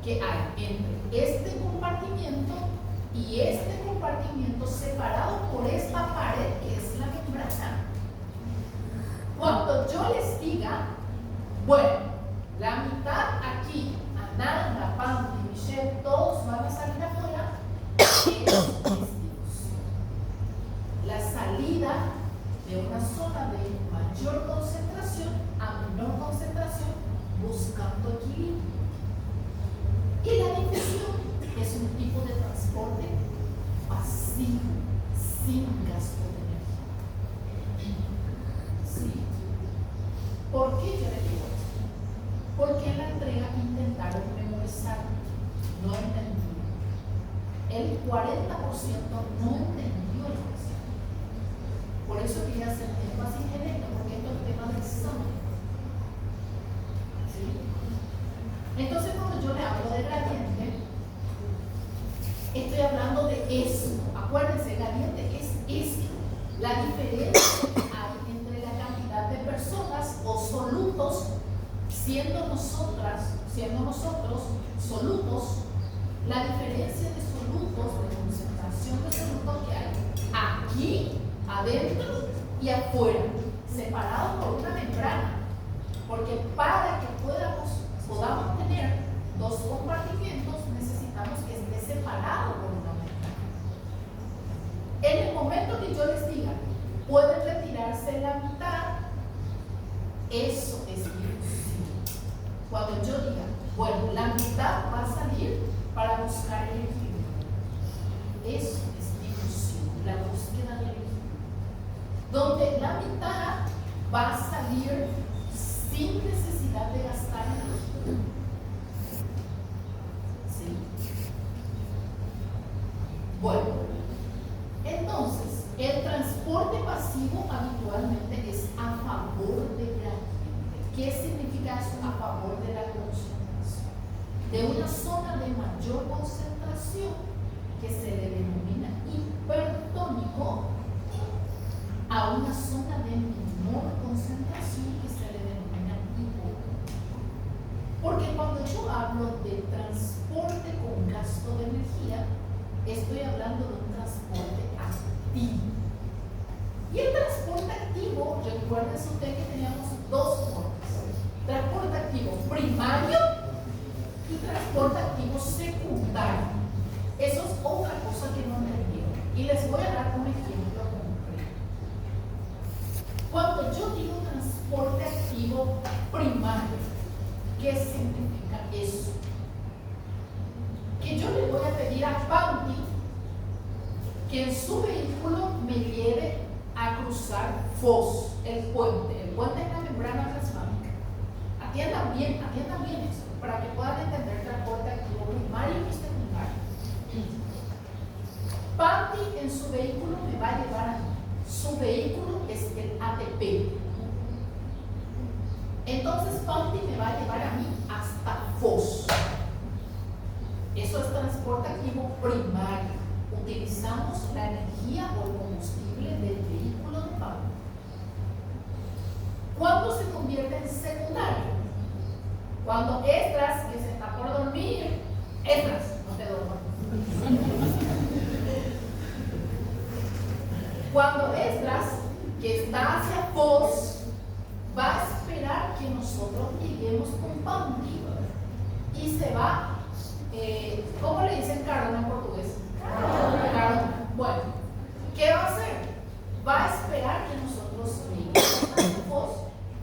que hay entre este compartimiento y este compartimiento separado por esta pared que es la membrana. Cuando yo les diga, bueno, la mitad aquí, Ananda, Pampi, Michelle, todos van a salir afuera, eso es difusión. La salida de una zona de mayor concentración a menor concentración buscando equilibrio. Y la difusión es un tipo de transporte pasivo, sin gasto de energía. ¿Sí? ¿Por qué yo le digo esto? Porque en la entrega intentaron memorizar, no entendieron. El 40% no entendió el concepto. Por eso quería hacer énfasis en esto, porque esto es tema del examen. ¿Sí? Entonces, cuando yo le hablo de gradiente, estoy hablando de eso. Acuérdense, el gradiente es esto. La diferencia que hay entre la cantidad de personas o solutos, siendo nosotros solutos, la diferencia de solutos, de concentración de solutos que hay aquí, adentro y afuera, separados por una membrana. Porque para que podamos tener dos compartimientos, necesitamos que esté separado por una membrana. En el momento que yo les diga, pueden retirarse la mitad, eso es difusión. Cuando yo diga, bueno, la mitad va a salir para buscar el equilibrio, eso es difusión, la búsqueda del equilibrio. Donde la mitad va a salir sin necesidad de gastar energía. ¿Sí? Bueno, entonces, el transporte pasivo habitualmente es a favor de gradiente. ¿Qué significa eso? A favor de la concentración. De una zona de mayor concentración, que se le denomina hipertónico, a una zona de menor concentración, que se le denomina hipotónico. Porque cuando yo hablo de transporte con gasto de energía, estoy hablando de un transporte activo. Y el transporte activo, recuerden ustedes que teníamos dos formas: transporte activo primario y transporte activo secundario. Eso es otra cosa que no entendieron. Y les voy a dar un ejemplo concreto. Cuando yo digo transporte activo primario, ¿qué significa eso? Que yo le voy a pedir a Pampi que en su vehículo me lleve a cruzar Foz, el puente. El puente es la membrana plasmática. Atiendan bien eso, para que puedan entender el transporte activo primario y secundario. Pampi en su vehículo me va a llevar a mí. Su vehículo es el ATP. Entonces Pampi me va a llevar a mí hasta Foz. Eso es transporte activo primario. Utilizamos la energía o el combustible del vehículo de Pampi. ¿Cuándo se convierte en secundario? Cuando Esdras, que se está por dormir, Esdras, no te duermas. Cuando Esdras, que está hacia Foz, va a esperar esperar que nosotros lleguemos con Bounty y se va, ¿cómo le dicen Carona en portugués? Carona. Bueno, ¿qué va a hacer? Va a esperar que nosotros lleguemos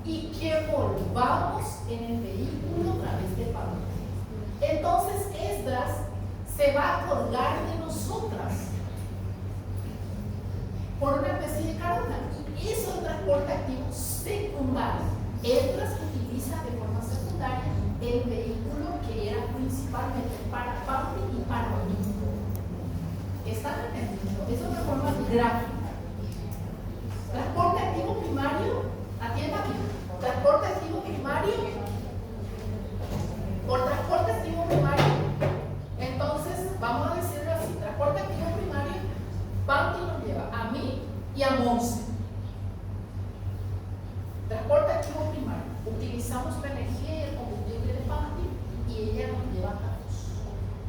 y que volvamos en el vehículo a través de Bounty. Entonces Esdras se va a colgar de nosotras por una especie de carona, y eso es transporte activo secundario. Esdras utiliza de forma secundaria el vehículo que era principalmente para Pablo y para mí. ¿Están entendiendo? Eso es una forma gráfica. Transporte activo primario, atienda aquí. Transporte activo primario, por transporte activo primario, entonces vamos a decirlo así: transporte activo primario, Bounty nos lleva a mí y a Monse. Transporte activo primario, utilizamos la energía y el combustible de Bounty y ella nos lleva a todos.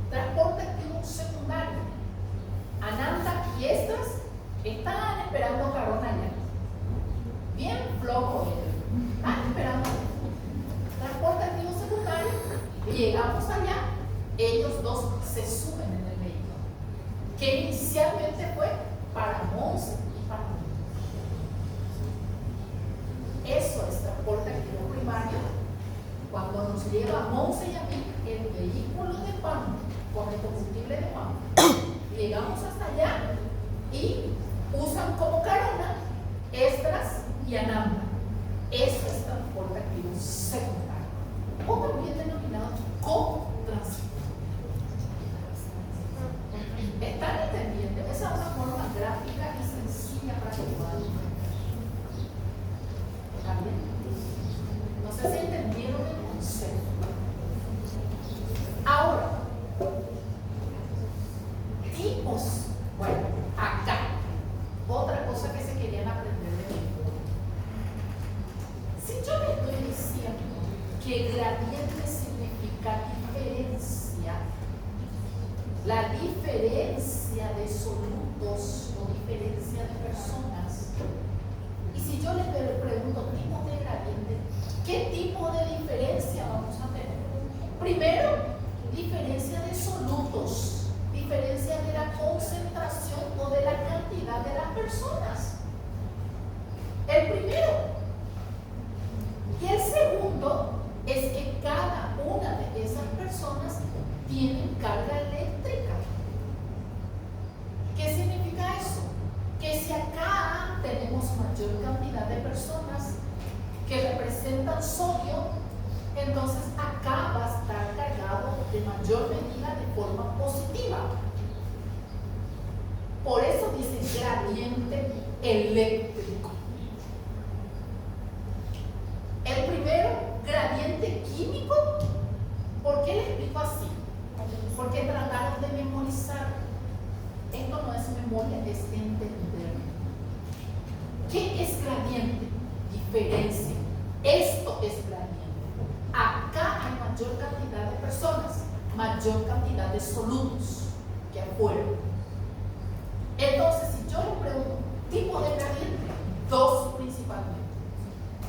Transporte activo secundario, Ananda y Esdras están esperando Carona allá. Bien flojo, están esperando. Transporte activo secundario, llegamos allá, ellos dos se suben en el vehículo, que inicialmente fue para Monse y para mí. Eso es transporte activo primario. Cuando nos lleva a Monse y a mí el vehículo de pan con el combustible de pan, llegamos hasta allá y usan como carona Esdras y Ananda. Eso es transporte activo secundario, o también denominado co-transporte. ¿Están entendiendo? Esa es una forma gráfica y sencilla para que puedan entender. ¿Está bien? No sé si entendieron el concepto. Ahora, tipos. Bueno, acá, otra cosa que se querían aprender de mí. Si yo le estoy diciendo que gradiente significa diferencia, la diferencia de solutos o diferencia de personas, y si yo le pregunto tipo de gradiente, ¿qué tipo de diferencia vamos a tener? Primero, diferencia de solutos, diferencia de la concentración o de la cantidad de las personas. El primero. Y el segundo es que cada una de esas personas tiene carga eléctrica. ¿Qué significa eso? Que si acá tenemos mayor cantidad de personas que representan sodio, entonces acá va a estar cargado de mayor medida de forma positiva. Por eso dice gradiente eléctrico. El primero, gradiente químico. ¿Por qué le explico así? Porque trataron de memorizar. Esto no es memoria, es entender. ¿Qué es gradiente? Diferencia. Esto es gradiente. Acá hay mayor cantidad de personas, mayor cantidad de solutos que afuera. Entonces, si yo le pregunto, tipo de gradiente, dos principalmente.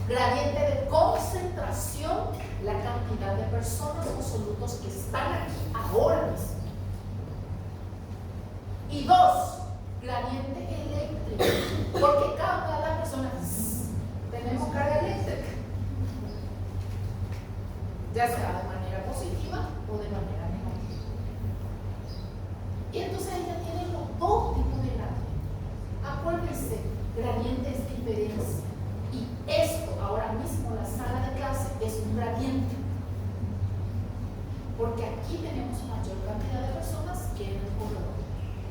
Gradiente de concentración, la cantidad de personas o solutos que están aquí ahora mismo. Y dos, gradiente eléctrico, porque cada una de las personas tenemos carga eléctrica, ya sea de manera positiva o de manera negativa. Y entonces ella tiene los dos tipos de gradiente. Acuérdense, gradiente es diferencia. Y esto, ahora mismo, la sala de clase es un gradiente. Porque aquí tenemos mayor cantidad de personas que en el corredor.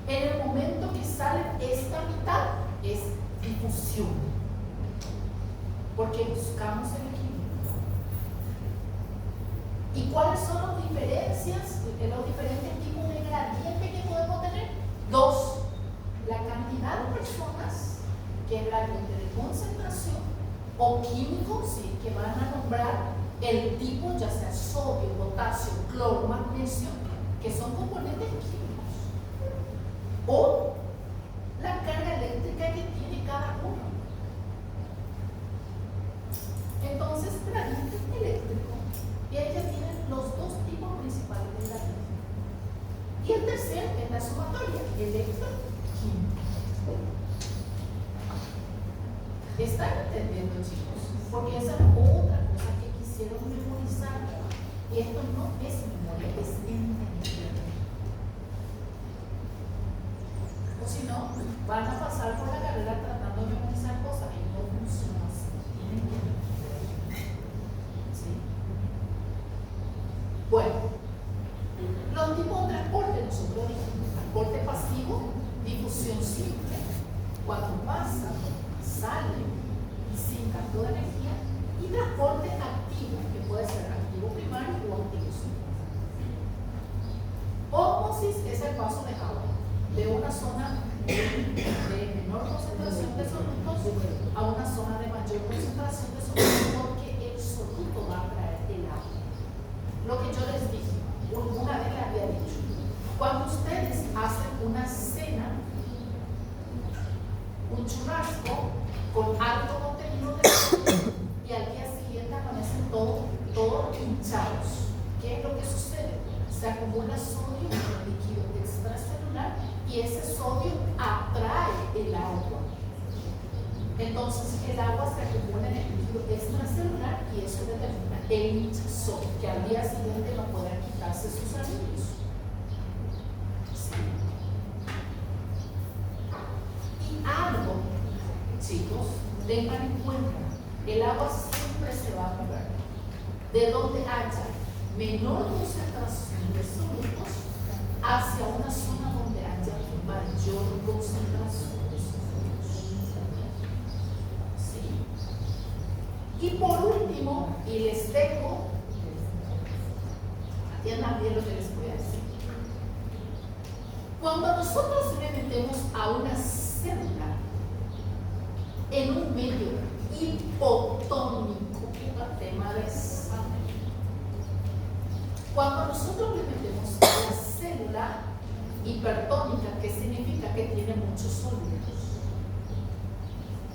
En el momento que sale esta mitad, es difusión. Porque buscamos el equilibrio. ¿Y cuáles son las diferencias, los diferentes tipos de gradiente que podemos tener? Dos, la cantidad de personas, que es gradiente de concentración, o químico, sí, que van a nombrar el tipo, ya sea sodio, potasio, cloro, magnesio, que son componentes químicos, o la carga eléctrica que tiene cada uno. Entonces, ¿Están entendiendo, chicos? Porque esa es otra cosa que quisieron memorizar. Y esto no es memoria, es entendimiento. O si no, van a pasar por la carrera tratando de memorizar cosas y no funciona así. Tienen que entender. ¿Sí? Bueno, los tipos de transporte, nosotros dijimos transporte pasivo, difusión simple, cuando pasa, sale sin gasto de energía, y transporte activo, que puede ser activo primario o activo secundario. Ósmosis es el paso de agua de una zona de menor concentración de solutos a una zona de mayor concentración de solutos, porque el soluto va a traer el agua. Lo que yo les dije, una vez les había dicho, cuando ustedes hacen una cena, un churrasco con alto contenido de sodio y al día siguiente amanecen todos hinchados, ¿qué es lo que sucede? Se acumula sodio en el líquido extracelular y ese sodio atrae el agua. Entonces el agua se acumula en el líquido extracelular y eso determina el hinchazón, que al día siguiente no pueden quitarse sus anillos. Sí. Y algo, chicos, tengan en cuenta, el agua siempre se va a mover. De donde haya menor concentración de solutos hacia una zona donde haya mayor concentración de solutos. ¿Sí? Y por último, y les dejo, atiendan bien lo que les voy a decir. Cuando nosotros le metemos a una célula en un medio hipotónico, tema de examen, cuando nosotros le metemos a la célula hipertónica, que significa que tiene muchos sólidos,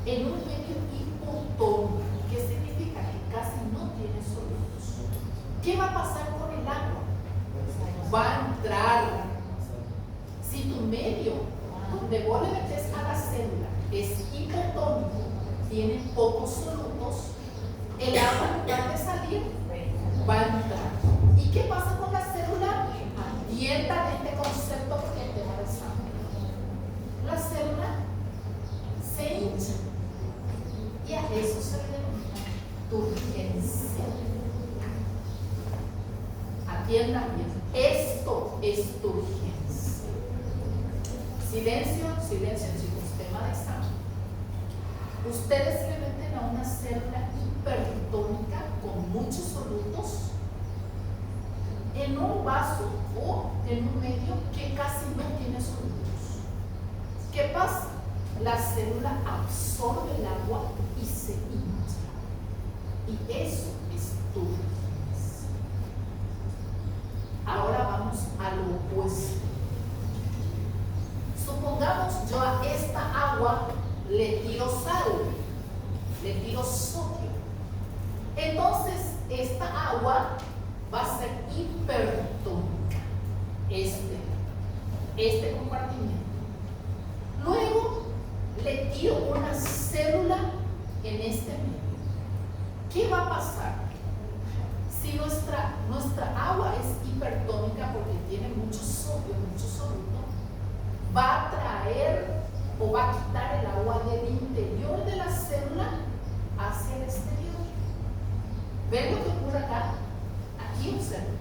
en un medio hipotónico, que significa que casi no tiene sólidos, ¿qué va a pasar con el agua? Va a entrar. Si tu medio donde vos le metes a la célula es hipotónico, tiene pocos solutos, el agua en lugar de salir va a entrar. ¿Y qué pasa con la célula? Atiendan este concepto porque es tema de examen. La célula se hincha y a eso se le denomina turgencia. Atiendan bien, esto es turgencia. Silencio, silencio, chicos, tema de examen. Ustedes le meten a una célula hipertónica con muchos solutos en un vaso o en un medio que casi no tiene solutos. ¿Qué pasa? La célula absorbe el agua y se hincha. Y eso es turgencia. Ahora vamos a lo opuesto. Supongamos yo a esta agua le tiro sal, le tiro sodio. Entonces, esta agua va a ser hipertónica. Este compartimiento. Luego, le tiro una célula en este medio. ¿Qué va a pasar? Si nuestra agua es hipertónica porque tiene mucho sodio, mucho soluto, va a traer o va a quitar el agua del interior de la célula hacia el exterior. ¿Ven lo que ocurre acá? Aquí observen.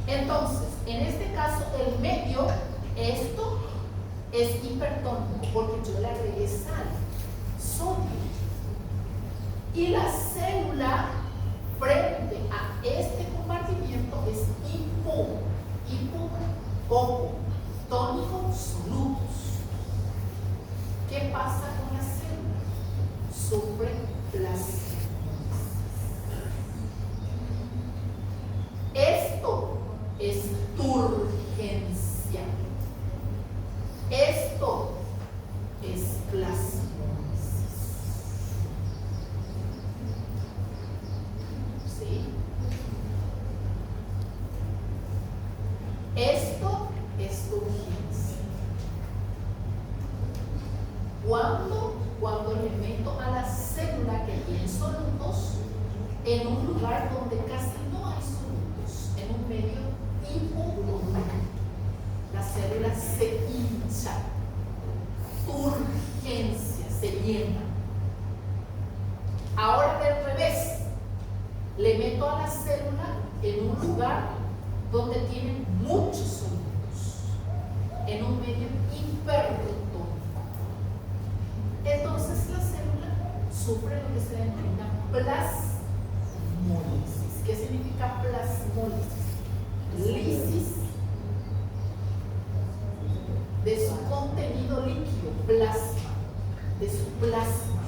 Entonces, en este caso, el medio, esto es hipertónico porque yo le agregué sal, sodio. Y la célula frente a este compartimiento es poco, tónico, solutos. ¿Qué pasa con la célula? Sufre plasmosis. Esto es turgencia. Esto es plasmosis. ¿Sí? Esto es turgencia. Cuando cuando le meto a la célula que tiene solutos en un lugar donde casi no hay solutos, en un medio hipotónico. La célula se hincha, turgencia, se llena. Ahora del revés, le meto a la célula en un lugar donde tiene muchos solutos, en un medio hipertónico. Entonces la célula sufre lo que se denomina plasmólisis. ¿Qué significa plasmólisis? Lisis de su contenido líquido, plasma, de su plasma,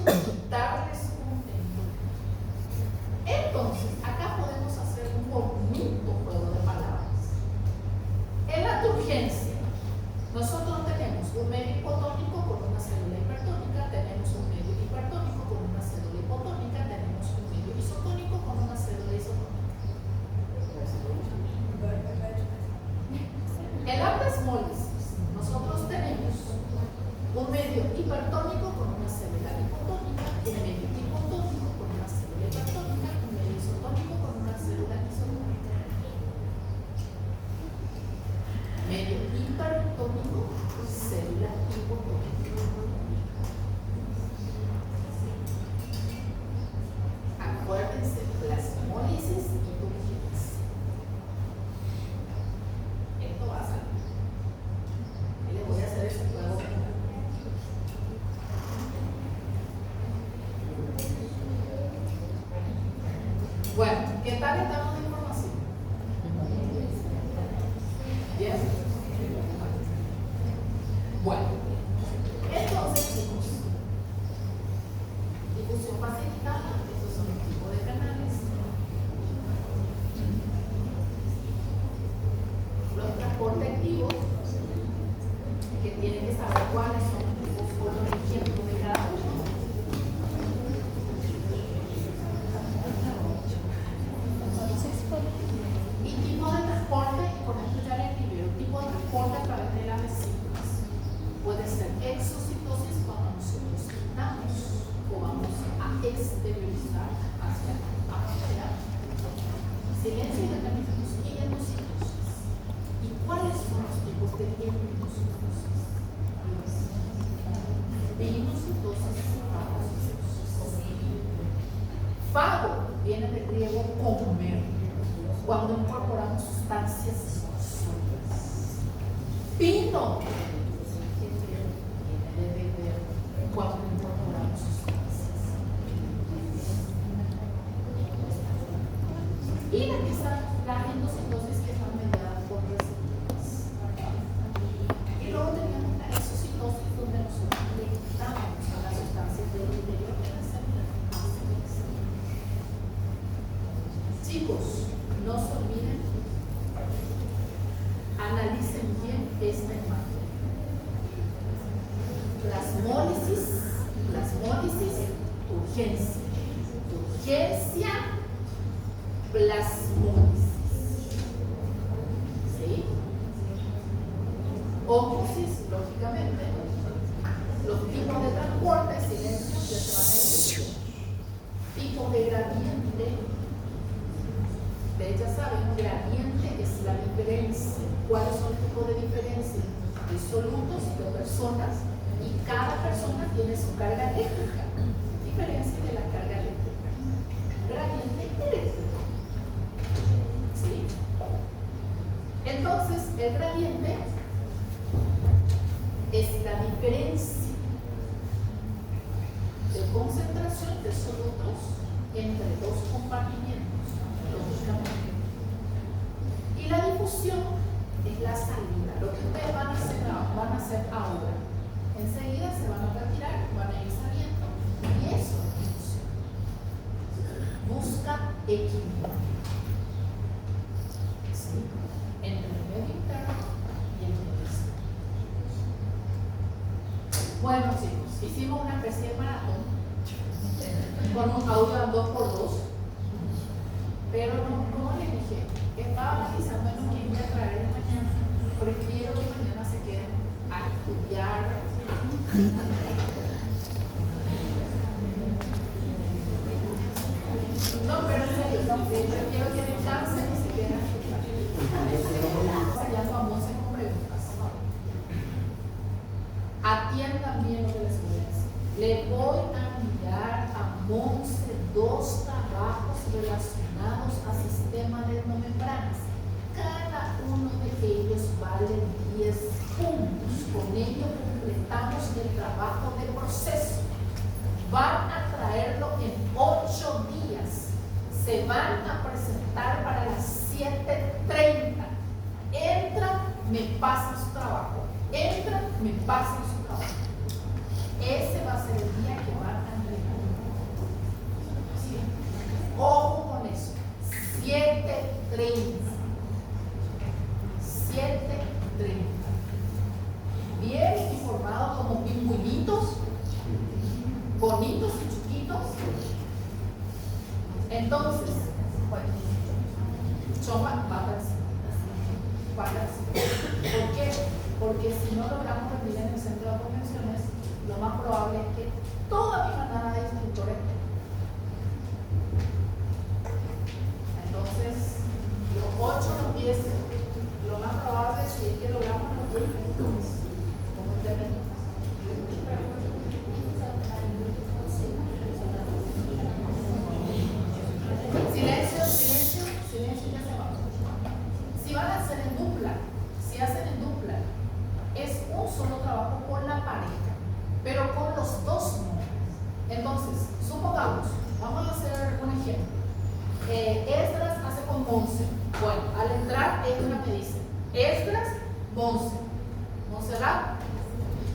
quitarle su contenido. Entonces, acá podemos hacer un bonito juego de palabras. En la turgencia, nosotros tenemos un medio hipotónico con una célula hipertónica, tenemos un medio hipertónico con una célula hipotónica, tenemos un medio isotónico con una célula isotónica. En la plasmólisis, nosotros tenemos un medio hipertónico con una célula hipotónica, un medio hipotónico con una célula hipertónica, un medio isotónico con una célula isotónica. Medio hipertónico, célula hipotónica. Acuérdense, plasmólisis y turgencia. Esto va a salir. Y les voy a hacer ese juego. Bueno, ¿qué tal estamos de información? ¿Bien? Bueno, entonces chicos, difusión facilitada, estos son los tipos de canales. Los transportes activos, que tienen que saber cuáles son los ejemplos de cada uno. Y tipo de transporte, y con esto ya les libero, tipo de transporte a través de las vesículas. Puede ser exocitosis cuando nosotros quitamos o vamos a exteriorizar hacia afuera. Silencio y determinamos y endocitosis. ¿Y cuáles son los tipos de endocitosis? Vinocitosis y fagocitosis. Fago viene del griego comer, cuando incorporamos sustancias sólidas. Vino viene de beber, cuando incorporamos sustancias. Y las endocitosis que están mediadas por receptores. Y luego tenemos la exocitosis, donde nosotros le quitamos a las sustancias del interior de la célula hacia el exterior. Chicos, no se olviden, analicen bien esta imagen. Plasmólisis, urgencia. Urgencia, plasmólisis. ¿Sí? Ócusis, lógicamente. Los tipos de transporte, silencio, ya se van a decir. Tipo de gradiente. Ustedes ya saben, gradiente es la diferencia. ¿Cuáles son los tipos de diferencia? De solutos, de personas, y cada persona tiene su carga eléctrica. Diferencia de la carga eléctrica. Gradiente eléctrico. ¿Sí? Entonces, el gradiente es la diferencia de concentración de solutos entre dos compartimientos, lógicamente. Y la difusión es la salida. Lo que ustedes van a hacer ahora. Enseguida se van a retirar, van a ir saliendo, y eso es difusión. Busca equilibrio. ¿Sí? Entre el medio interno y el medio externo. Bueno chicos, hicimos una especie de maratón con un audio a 2x2, pero no, como les dije, estaba analizando en lo que iba a traer mañana, prefiero que mañana se queden a estudiar Le voy a enviar a Monse 2 trabajos relacionados al sistema de endomembranas. Cada uno de ellos vale 10 puntos. Con ello completamos el trabajo de proceso. Van a traerlo en 8 días. Se van a presentar para las 7:30. Entran, me pasan su trabajo. Entran, me pasan su trabajo. Ese va a ser el día que van a entregar. ¿Sí? Ojo con eso. 7:30. 7:30. Bien informados como pingüinitos, bonitos y chiquitos. Entonces, bueno, Choma va a dar. ¿Por qué? Porque si no logramos rendir en el centro de convenciones, lo más probable es que toda mi manada de instructores. Entonces, los 8 o los 10, lo más probable es que logramos los 10 minutos como internet. Silencio, ya se va. Si van a hacer en dupla, si hacen en dupla, es un solo trabajo con la pareja, pero con los dos no. Entonces, supongamos, vamos a hacer un ejemplo. Esdras hace con Monse. Bueno, al entrar, Esdras me dice, Esdras, Monse. Monserrat,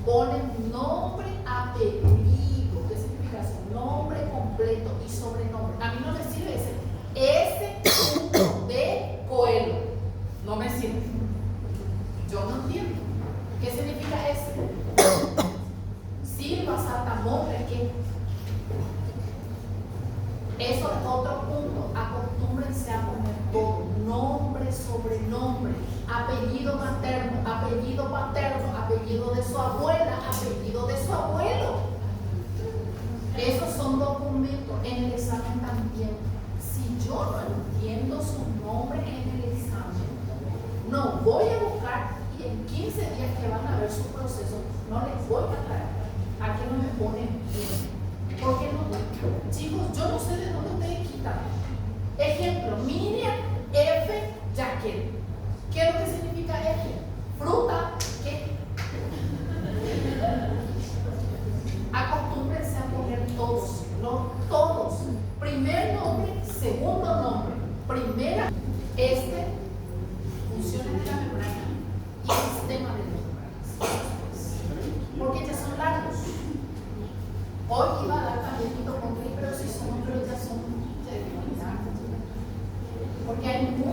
ponen nombre, apellido. ¿Qué significa eso? Nombre completo y sobrenombre. A mí no me sirve ese de Coelho. No me sirve. Yo no entiendo. ¿Qué significa ese? Silva, Saltamonte, ¿qué? Eso es otro punto. Acostúmbrense a poner todo. Nombre, sobrenombre, apellido materno, apellido paterno, apellido de su abuela, apellido de su abuelo. Esos son documentos. En el examen también. Si yo no entiendo su nombre en el examen, no voy a buscar y en 15 días que van a ver su proceso, no les voy a traer. ¿A qué no me ponen bien? ¿Por qué no? Chicos, yo no sé de dónde ustedes quitan. Ejemplo, Miriam F. Jaquel. ¿Qué es lo que significa F? Fruta, ¿qué? Acostúmbrense a poner todos, no todos. Primer nombre, segundo nombre, primera, funciones de la membrana y sistema de membranas. Porque ya son largos. Hoy iba a dar también mitocondria, pero si son, pero ya son de debilidad. Porque hay muchos